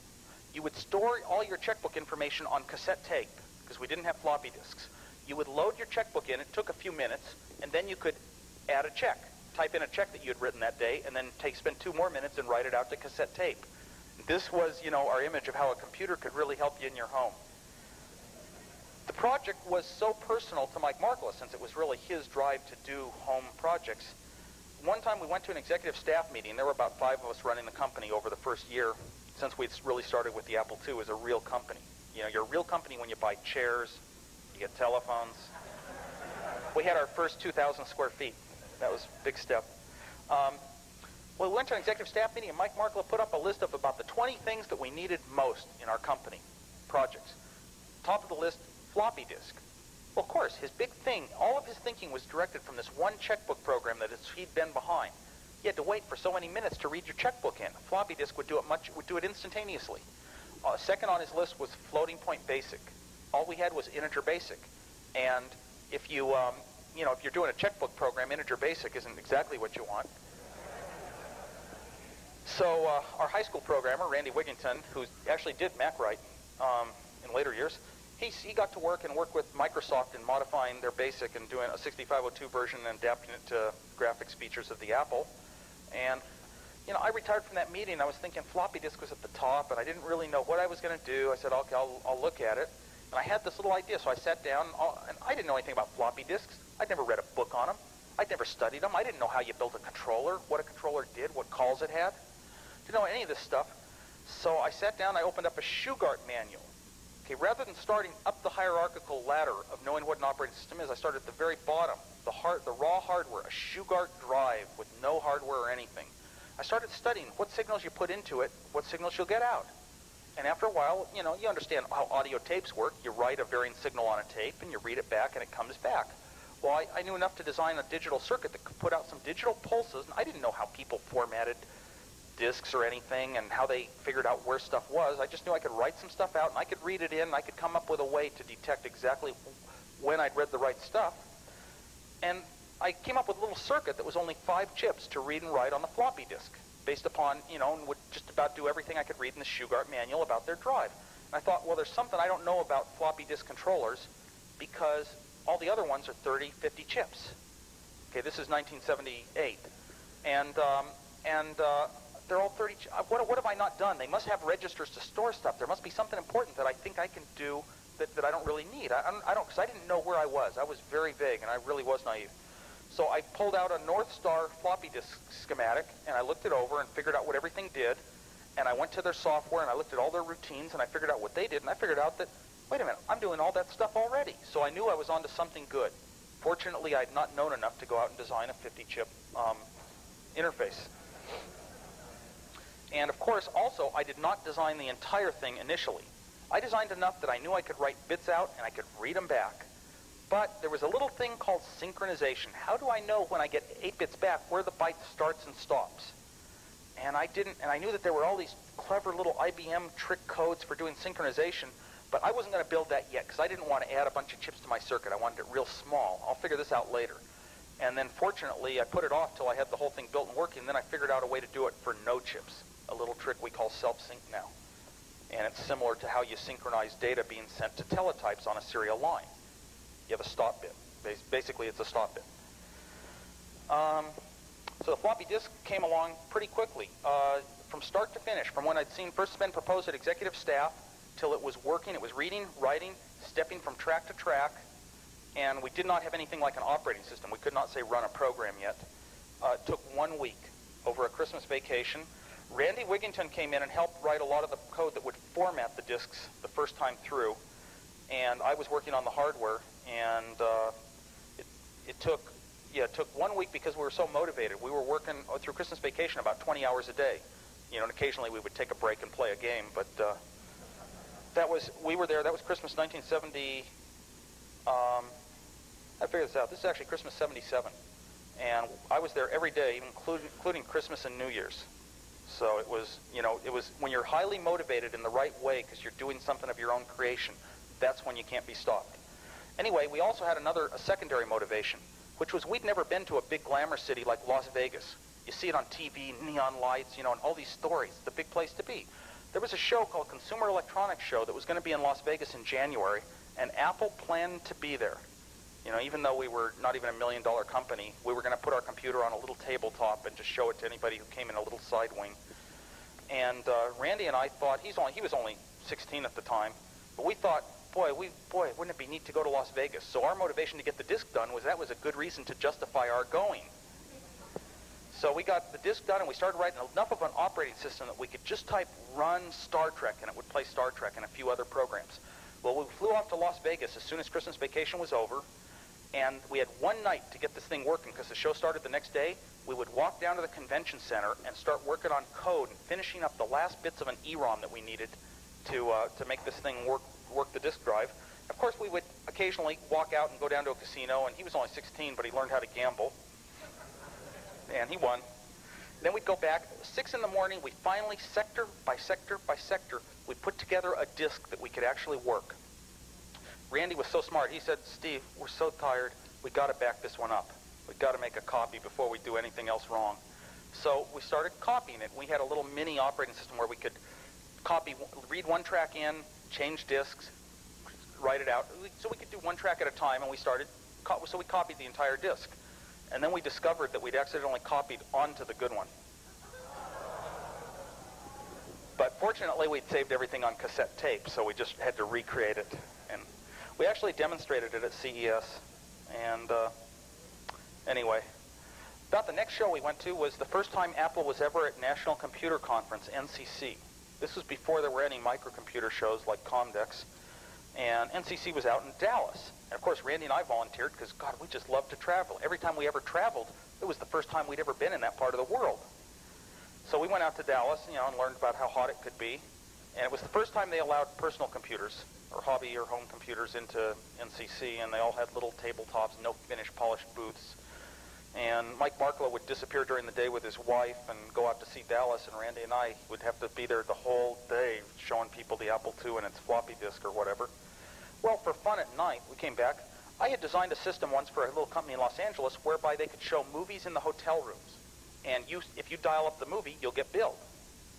You would store all your checkbook information on cassette tape, because we didn't have floppy disks. You would load your checkbook in, it took a few minutes, and then you could add a check. Type in a check that you had written that day, and then spend 2 more minutes and write it out to cassette tape. This was, our image of how a computer could really help you in your home. The project was so personal to Mike Markkula, since it was really his drive to do home projects. One time we went to an executive staff meeting. There were about 5 of us running the company over the first year, since we'd really started with the Apple II as a real company. You're a real company when you buy chairs, you get telephones. We had our first 2,000 square feet. That was a big step. Well, we went to an executive staff meeting, and Mike Markkula put up a list of about the 20 things that we needed most in our company projects. Top of the list, floppy disk. Well, of course, his big thing, all of his thinking was directed from this one checkbook program that he'd been behind. You had to wait for so many minutes to read your checkbook in. A floppy disk would do it instantaneously. Second on his list was floating point basic. All we had was integer basic, and if you if you're doing a checkbook program, integer basic isn't exactly what you want. So our high school programmer, Randy Wigington, who actually did MacWrite in later years, he got to work with Microsoft in modifying their BASIC and doing a 6502 version and adapting it to graphics features of the Apple. And I retired from that meeting. I was thinking floppy disk was at the top, and I didn't really know what I was going to do. I said, okay, I'll look at it. And I had this little idea, so I sat down, and I didn't know anything about floppy disks. I'd never read a book on them. I'd never studied them. I didn't know how you built a controller, what a controller did, what calls it had. Didn't know any of this stuff. So I sat down, I opened up a Shugart manual. Okay, rather than starting up the hierarchical ladder of knowing what an operating system is, I started at the very bottom, the raw hardware, a Shugart drive with no hardware or anything. I started studying what signals you put into it, what signals you'll get out. And after a while, you understand how audio tapes work. You write a varying signal on a tape, and you read it back, and it comes back. Well, I knew enough to design a digital circuit that could put out some digital pulses, and I didn't know how people formatted disks or anything and how they figured out where stuff was. I just knew I could write some stuff out, and I could read it in, and I could come up with a way to detect exactly when I'd read the right stuff. And I came up with a little circuit that was only 5 chips to read and write on the floppy disk, based upon, and would just about do everything I could read in the Shugart manual about their drive. And I thought, well, there's something I don't know about floppy disk controllers, because all the other ones are 30, 50 chips. Okay, this is 1978. And they're all 30 chips. What have I not done? They must have registers to store stuff. There must be something important that I think I can do that I don't really need. Because I didn't know where I was. I was very vague, and I really was naive. So I pulled out a North Star floppy disk schematic, and I looked it over and figured out what everything did. And I went to their software, and I looked at all their routines, and I figured out what they did. And I figured out that, wait a minute, I'm doing all that stuff already. So I knew I was onto something good. Fortunately, I had not known enough to go out and design a 50-chip interface. And of course, also, I did not design the entire thing initially. I designed enough that I knew I could write bits out, and I could read them back. But there was a little thing called synchronization. How do I know when I get 8 bits back where the byte starts and stops? And I didn't, and I knew that there were all these clever little IBM trick codes for doing synchronization, but I wasn't going to build that yet because I didn't want to add a bunch of chips to my circuit. I wanted it real small. I'll figure this out later. And then fortunately, I put it off till I had the whole thing built and working, and then I figured out a way to do it for no chips, a little trick we call self-sync now. And it's similar to how you synchronize data being sent to teletypes on a serial line. You have a stop bit. Basically, it's a stop bit. So the floppy disk came along pretty quickly. From start to finish, from when I'd seen first been proposed at executive staff till it was working, it was reading, writing, stepping from track to track, and we did not have anything like an operating system. We could not say run a program yet. It took 1 week over a Christmas vacation. Randy Wigington came in and helped write a lot of the code that would format the disks the first time through, and I was working on the hardware, and it took 1 week because we were so motivated. We were working through Christmas vacation about 20 hours a day. You know, and occasionally we would take a break and play a game, but we were there. That was Christmas 1970. I figured this out. This is actually Christmas 77, and I was there every day, including Christmas and New Year's. So it was when you're highly motivated in the right way because you're doing something of your own creation, that's when you can't be stopped. Anyway, we also had a secondary motivation, which was we'd never been to a big glamour city like Las Vegas. You see it on TV, neon lights, and all these stories. It's the big place to be. There was a show called Consumer Electronics Show that was going to be in Las Vegas in January, and Apple planned to be there. Even though we were not even $1 million company, we were going to put our computer on a little tabletop and just show it to anybody who came in a little side wing. And Randy and I thought, he was only 16 at the time, but we thought, boy, wouldn't it be neat to go to Las Vegas? So our motivation to get the disc done was that was a good reason to justify our going. So we got the disc done, and we started writing enough of an operating system that we could just type run Star Trek, and it would play Star Trek and a few other programs. Well, we flew off to Las Vegas as soon as Christmas vacation was over, and we had one night to get this thing working because the show started the next day. We would walk down to the convention center and start working on code and finishing up the last bits of an EROM that we needed to make this thing work the disk drive. Of course, we would occasionally walk out and go down to a casino, and he was only 16, but he learned how to gamble. And he won. Then we'd go back. 6 in the morning, we finally, sector by sector by sector, we put together a disk that we could actually work. Randy was so smart. He said, Steve, we're so tired. We got to back this one up. We got to make a copy before we do anything else wrong. So we started copying it. We had a little mini operating system where we could read one track in, change disks, write it out. So we could do one track at a time, and we copied the entire disk. And then we discovered that we'd accidentally copied onto the good one. But fortunately, we'd saved everything on cassette tape, so we just had to recreate it. And we actually demonstrated it at CES. And anyway, about the next show we went to was the first time Apple was ever at National Computer Conference, NCC. This was before there were any microcomputer shows like Comdex. And NCC was out in Dallas. And of course, Randy and I volunteered because, God, we just love to travel. Every time we ever traveled, it was the first time we'd ever been in that part of the world. So we went out to Dallas, and learned about how hot it could be. And it was the first time they allowed personal computers or hobby or home computers into NCC, and they all had little tabletops, no finished polished booths. And Mike Marklow would disappear during the day with his wife and go out to see Dallas, and Randy and I would have to be there the whole day showing people the Apple II and its floppy disk or whatever. Well, for fun at night, we came back. I had designed a system once for a little company in Los Angeles whereby they could show movies in the hotel rooms. And if you dial up the movie, you'll get billed.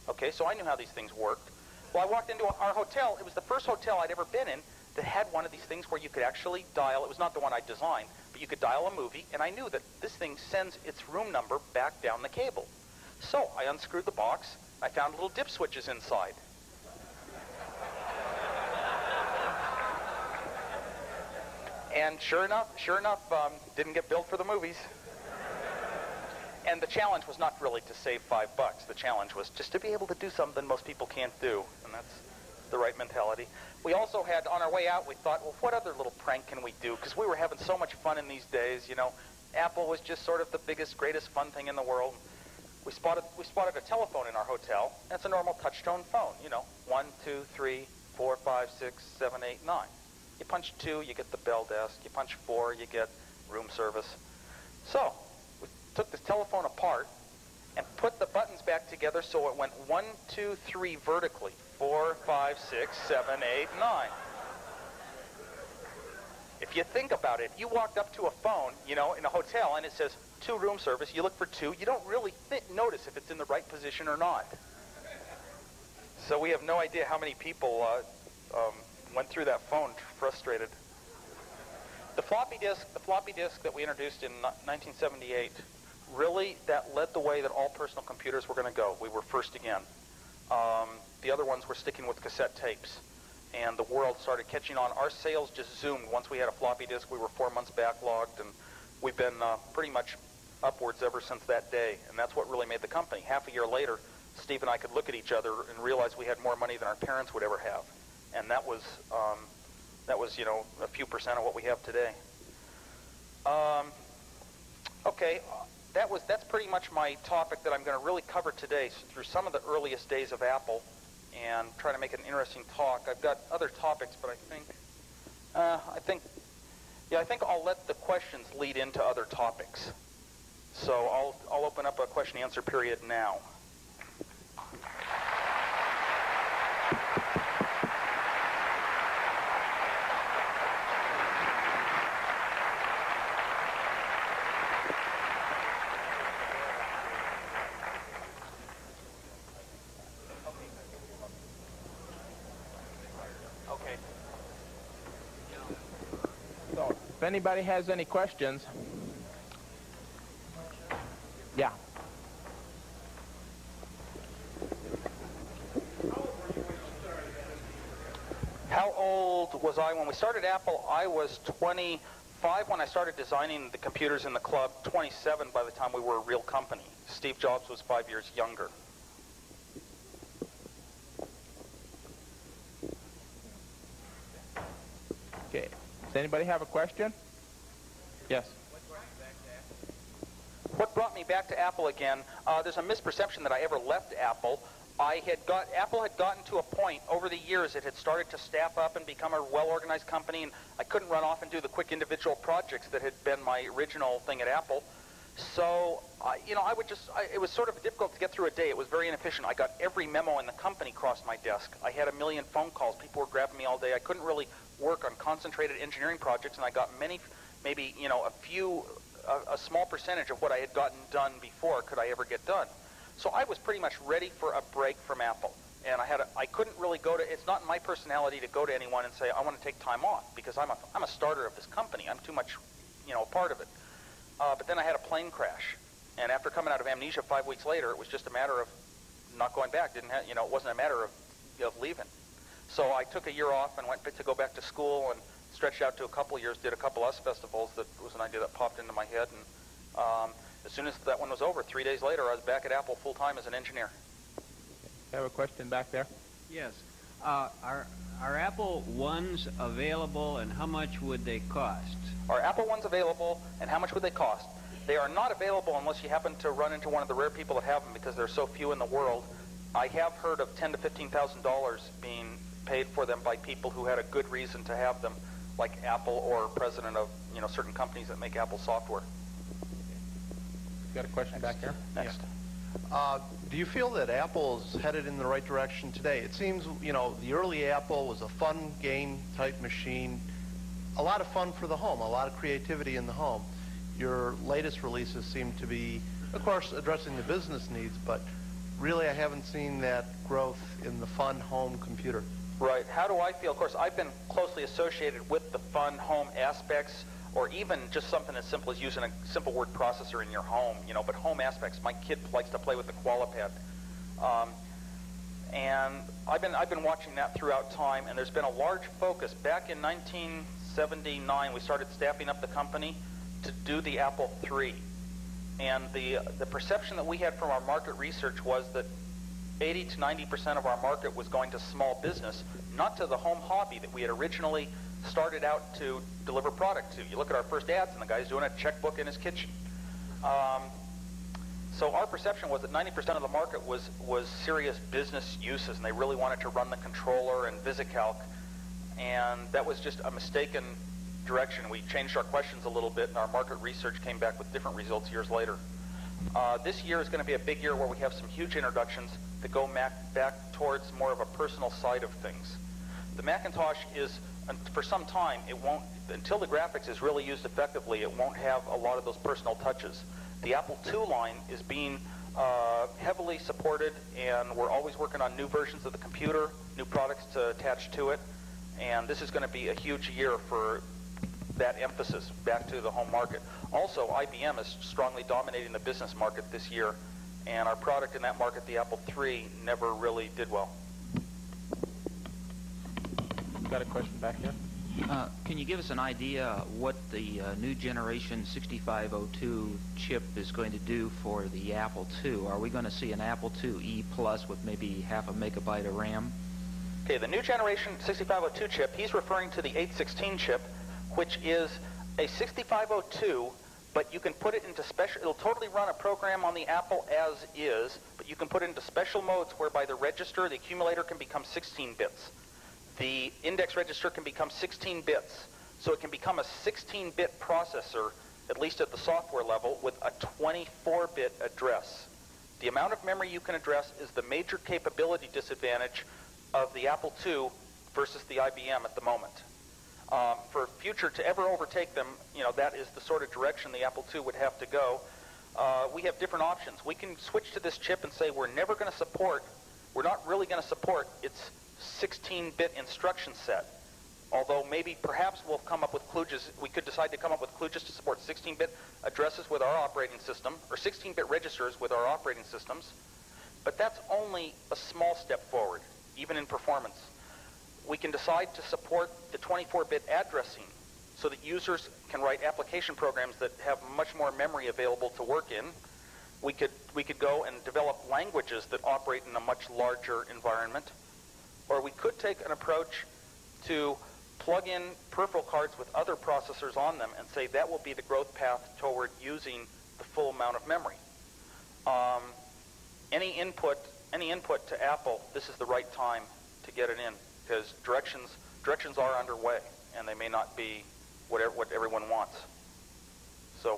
Okay, so I knew how these things worked. Well, I walked into our hotel. It was the first hotel I'd ever been in that had one of these things where you could actually dial. It was not the one I designed, but you could dial a movie, and I knew that this thing sends its room number back down the cable. So I unscrewed the box. I found little dip switches inside. And sure enough, didn't get billed for the movies. And the challenge was not really to save $5. The challenge was just to be able to do something most people can't do, and that's the right mentality. We also had, on our way out, we thought, well, what other little prank can we do? Because we were having so much fun in these days, Apple was just sort of the biggest, greatest fun thing in the world. We spotted a telephone in our hotel. That's a normal touch-tone phone, 1, 2, 3, 4, 5, 6, 7, 8, 9. You punch 2, you get the bell desk. You punch 4, you get room service. So we took this telephone apart and put the buttons back together so it went 1, 2, 3 vertically. 4, 5, 6, 7, 8, 9. If you think about it, you walked up to a phone, in a hotel, and it says 2 room service. You look for 2. You don't really notice if it's in the right position or not. So we have no idea how many people went through that phone frustrated. The floppy disk that we introduced in 1978, really, that led the way that all personal computers were going to go. We were first again. The other ones were sticking with cassette tapes, and the world started catching on. Our sales just zoomed. Once we had a floppy disk, we were 4 months backlogged, and we've been pretty much upwards ever since that day, and that's what really made the company. Half a year later, Steve and I could look at each other and realize we had more money than our parents would ever have, and that was a few percent of what we have today. Okay, that's pretty much my topic that I'm going to really cover today, through some of the earliest days of Apple, and try to make it an interesting talk. I've got other topics, but I think I'll let the questions lead into other topics. So I'll open up a question and answer period now. If anybody has any questions, yeah. How old was I when we started Apple? I was 25 when I started designing the computers in the club, 27 by the time we were a real company. Steve Jobs was 5 years younger. Okay. Does anybody have a question? Yes. What brought me back to Apple again? There's a misperception that I ever left Apple. Apple had gotten to a point over the years it had started to staff up and become a well-organized company, and I couldn't run off and do the quick individual projects that had been my original thing at Apple. So, it was sort of difficult to get through a day. It was very inefficient. I got every memo in the company across my desk. I had 1 million phone calls. People were grabbing me all day. I couldn't really work on concentrated engineering projects, and I got maybe a small percentage of what I had gotten done before could I ever get done. So I was pretty much ready for a break from Apple, and I couldn't really it's not in my personality to go to anyone and say I want to take time off, because I'm a starter of this company. I'm too much, a part of it. But then I had a plane crash, and after coming out of amnesia 5 weeks later, it was just a matter of not going back. It wasn't a matter of leaving. So I took a year off and went to go back to school, and stretched out to a couple of years, did a couple US festivals. That was an idea that popped into my head, and as soon as that one was over, 3 days later, I was back at Apple full-time as an engineer. I have a question back there. Yes. Are Apple Ones available, and how much would they cost? Are Apple Ones available, and how much would they cost? They are not available unless you happen to run into one of the rare people that have them, because there are so few in the world. I have heard of $10,000 to $15,000 being paid for them by people who had a good reason to have them, like Apple or president of certain companies that make Apple software. Got a question back there? Next. Do you feel that Apple is headed in the right direction today? It seems, the early Apple was a fun game type machine, a lot of fun for the home, a lot of creativity in the home. Your latest releases seem to be, of course, addressing the business needs, but really I haven't seen that growth in the fun home computer. Right. How do I feel? Of course, I've been closely associated with the fun home aspects, or even just something as simple as using a simple word processor in your home, but home aspects. My kid likes to play with the Qualipad. And I've been watching that throughout time, and there's been a large focus. Back in 1979, we started staffing up the company to do the Apple III. And the perception that we had from our market research was that 80 to 90% of our market was going to small business, not to the home hobby that we had originally started out to deliver product to. You look at our first ads, and the guy's doing a checkbook in his kitchen. So our perception was that 90% of the market was serious business uses, and they really wanted to run the controller and VisiCalc, and that was just a mistaken direction. We changed our questions a little bit, and our market research came back with different results years later. This year is going to be a big year where we have some huge introductions to go back towards more of a personal side of things. The Macintosh is, for some time, it won't, until the graphics is really used effectively, it won't have a lot of those personal touches. The Apple II line is being Heavily supported, and we're always working on new versions of the computer, new products to attach to it, and this is going to be a huge year for that emphasis back to the home market. Also, IBM is strongly dominating the business market this year, and our product in that market, the Apple III, never really did well. Got a question back here? Can you give us an idea what the new generation 6502 chip is going to do for the Apple II? Are we going to see an Apple IIe Plus with maybe half a megabyte of RAM? Okay, the new generation 6502 chip, he's referring to the 816 chip, which is a 6502, but you can put it into special, it'll totally run a program on the Apple as is, but you can put it into special modes whereby the register, the accumulator, can become 16 bits. The index register can become 16 bits. So it can become a 16-bit processor, at least at the software level, with a 24-bit address. The amount of memory you can address is the major capability disadvantage of the Apple II versus the IBM at the moment. For future to ever overtake them, that is the sort of direction the Apple II would have to go. We have different options. We can switch to this chip and say we're not really going to support its 16-bit instruction set. Although maybe perhaps we'll come up with kludges, we could decide to come up with kludges to support 16-bit addresses with our operating system, or 16-bit registers with our operating systems. But that's only a small step forward, even in performance. We can decide to support the 24-bit addressing so that users can write application programs that have much more memory available to work in. We could go and develop languages that operate in a much larger environment. Or we could take an approach to plug in peripheral cards with other processors on them and say that will be the growth path toward using the full amount of memory. Any input to Apple, this is the right time to get it in, because directions are underway, and they may not be what everyone wants. So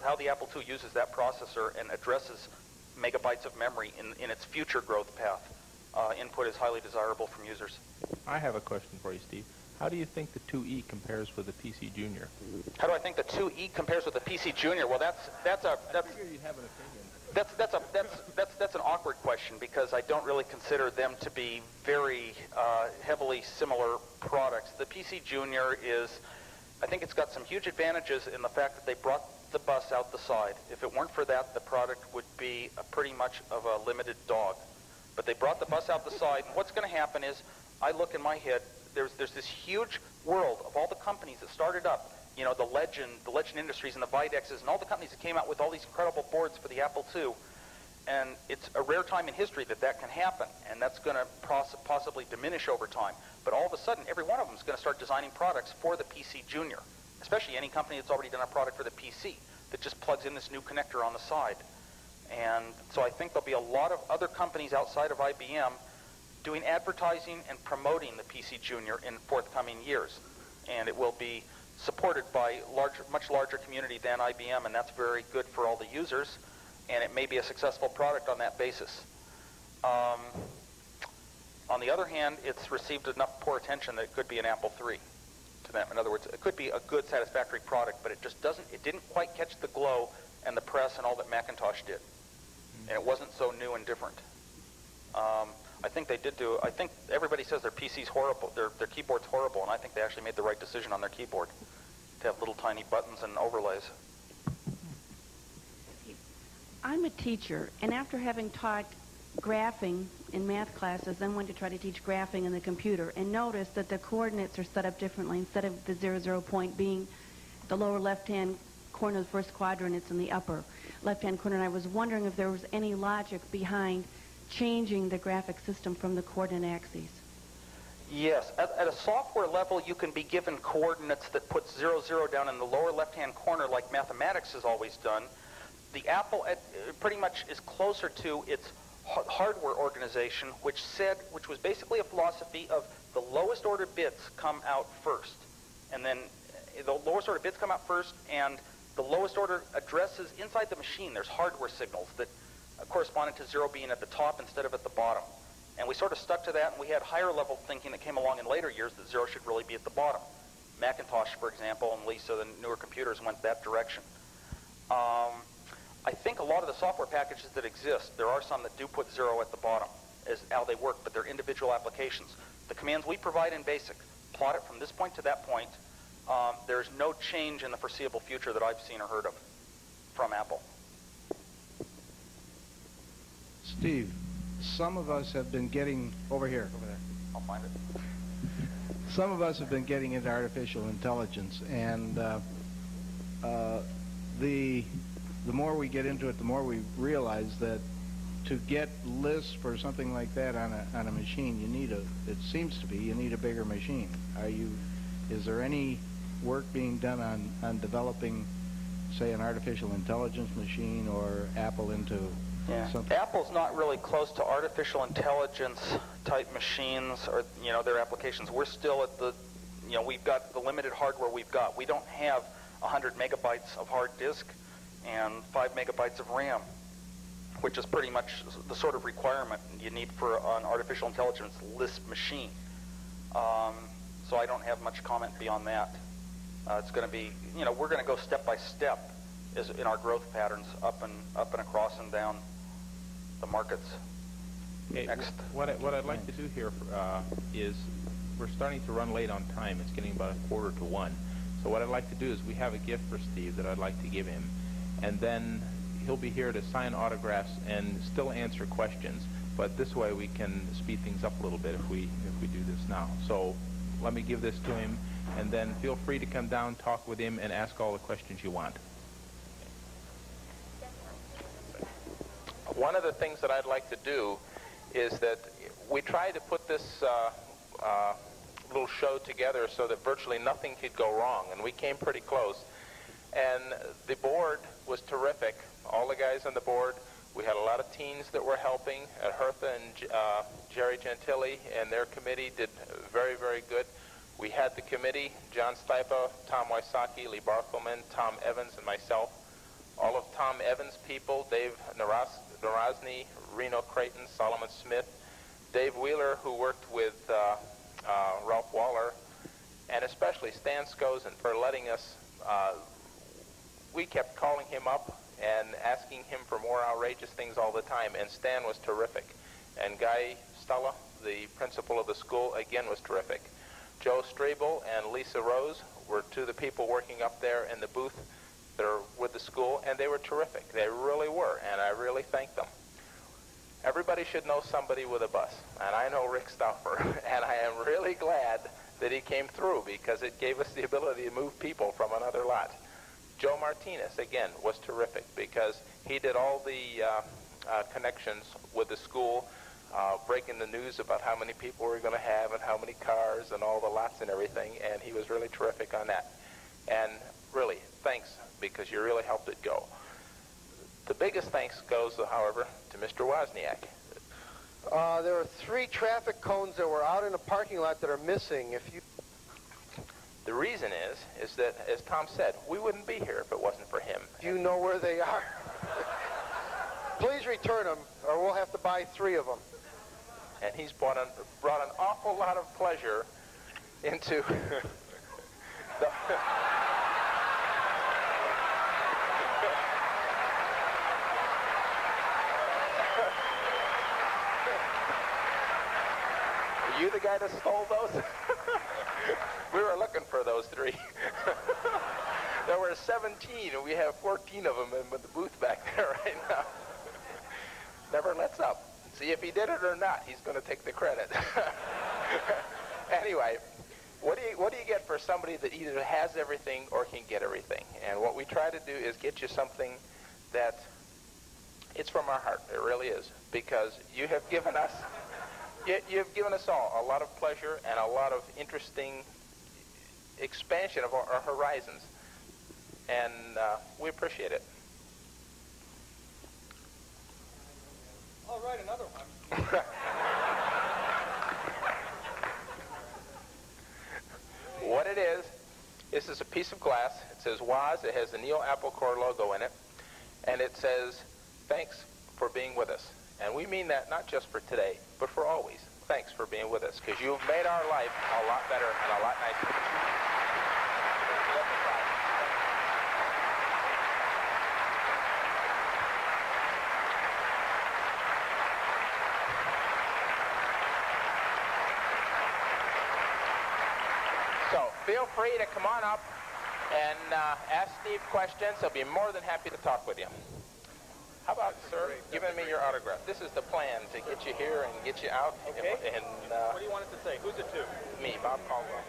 how the Apple II uses that processor and addresses megabytes of memory in its future growth path, input is highly desirable from users. I have a question for you, Steve. How do you think the 2E compares with the PC Junior? How do I think the 2E compares with the PC Junior? Well, that's I figure you'd have an opinion. that's an awkward question, because I don't really consider them to be very heavily similar products. The PC Junior I think it's got some huge advantages in the fact that they brought the bus out the side. If it weren't for that, the product would be pretty much of a limited dog. But they brought the bus out the side, and what's going to happen is, I look in my head, there's this huge world of all the companies that started up, the Legend Industries and the Videxes and all the companies that came out with all these incredible boards for the Apple II. And it's a rare time in history that can happen, and that's going to possibly diminish over time. But all of a sudden, every one of them is going to start designing products for the PC Junior, especially any company that's already done a product for the PC that just plugs in this new connector on the side. And so I think there'll be a lot of other companies outside of IBM doing advertising and promoting the PC Junior in forthcoming years. And it will be supported by much larger community than IBM, and that's very good for all the users, and it may be a successful product on that basis. On the other hand, it's received enough poor attention that it could be an Apple III to them. In other words, it could be a good, satisfactory product, but it didn't quite catch the glow and the press and all that Macintosh did. And it wasn't so new and different. I think everybody says their PC's horrible, their keyboard's horrible, and I think they actually made the right decision on their keyboard to have little tiny buttons and overlays. I'm a teacher, and after having taught graphing in math classes, then went to try to teach graphing in the computer, and noticed that the coordinates are set up differently. Instead of the 0 point being the lower left-hand corner of the first quadrant, it's in the upper left-hand corner, and I was wondering if there was any logic behind changing the graphic system from the coordinate axes. Yes, at a software level, you can be given coordinates that put 0, 0 down in the lower left-hand corner like mathematics has always done. The Apple pretty much is closer to its hardware organization, which was basically a philosophy of the lowest order bits come out first. And then the lowest order bits come out first, and the lowest order addresses inside the machine, there's hardware signals that corresponded to 0 being at the top instead of at the bottom. And we sort of stuck to that, and we had higher level thinking that came along in later years that 0 should really be at the bottom. Macintosh, for example, and Lisa, the newer computers went that direction. I think a lot of the software packages that exist, there are some that do put 0 at the bottom as how they work, but they're individual applications. The commands we provide in BASIC, plot it from this point to that point. There's no change in the foreseeable future that I've seen or heard of from Apple. Steve, some of us have been getting over there. I'll find it. Some of us have been getting into artificial intelligence, and the more we get into it, the more we realize that to get Lisp or something like that on a machine, you need it seems to be, you need a bigger machine. Is there any work being done on developing, say, an artificial intelligence machine or Apple into something? Apple's not really close to artificial intelligence type machines or, their applications. We're still at the, we've got the limited hardware we've got. We don't have 100 megabytes of hard disk and 5 megabytes of RAM, which is pretty much the sort of requirement you need for an artificial intelligence Lisp machine. So I don't have much comment beyond that. It's going to be, we're going to go step by step in our growth patterns up and across and down the markets. Okay, Next. What I'd like to do here is we're starting to run late on time. It's getting about 1:45. So what I'd like to do is we have a gift for Steve that I'd like to give him, and then he'll be here to sign autographs and still answer questions. But this way we can speed things up a little bit if we do this now. So let me give this to him, and then feel free to come down, talk with him, and ask all the questions you want. One of the things that I'd like to do is that we try to put this little show together so that virtually nothing could go wrong, and we came pretty close. And the board was terrific. All the guys on the board, we had a lot of teens that were helping. Hertha and Jerry Gentili and their committee did very, very good. We had the committee, John Stipa, Tom Wysocki, Lee Barthelman, Tom Evans, and myself. All of Tom Evans' people, Dave Narozny, Reno Creighton, Solomon Smith, Dave Wheeler, who worked with Ralph Waller, and especially Stan Skozen for letting us, we kept calling him up and asking him for more outrageous things all the time, and Stan was terrific. And Guy Stella, the principal of the school, again was terrific. Joe Strebel and Lisa Rose were two of the people working up there in the booth that are with the school, and they were terrific. They really were, and I really thank them. Everybody should know somebody with a bus, and I know Rick Stauffer, and I am really glad that he came through because it gave us the ability to move people from another lot. Joe Martinez, again, was terrific because he did all the connections with the school, breaking the news about how many people we're going to have and how many cars and all the lots and everything, and he was really terrific on that. And really, thanks, because you really helped it go. The biggest thanks goes, however, to Mr. Wozniak. There are 3 traffic cones that were out in the parking lot that are missing. The reason is that, as Tom said, we wouldn't be here if it wasn't for him. Do you know where they are? Please return them, or we'll have to buy 3 of them. And he's brought an awful lot of pleasure into the... Are you the guy that stole those? We were looking for those 3. There were 17, and we have 14 of them in the booth back there right now. Never lets up. See if he did it or not. He's going to take the credit. Anyway, what do you get for somebody that either has everything or can get everything? And what we try to do is get you something that it's from our heart. It really is, because you have given us. You've given us all a lot of pleasure and a lot of interesting expansion of our horizons, and we appreciate it. All right, another one. What it is, this is a piece of glass. It says Woz. It has the Neo Apple Core logo in it, and it says, "Thanks for being with us." And we mean that not just for today, but for always. Thanks for being with us, because you've made our life a lot better and a lot nicer. feel free to come on up and ask Steve questions. He'll be more than happy to talk with you. How about, sir, giving me your autograph? This is the plan to get you here and get you out. Okay. And what do you want it to say? Who's it to? Me, Bob Caldwell.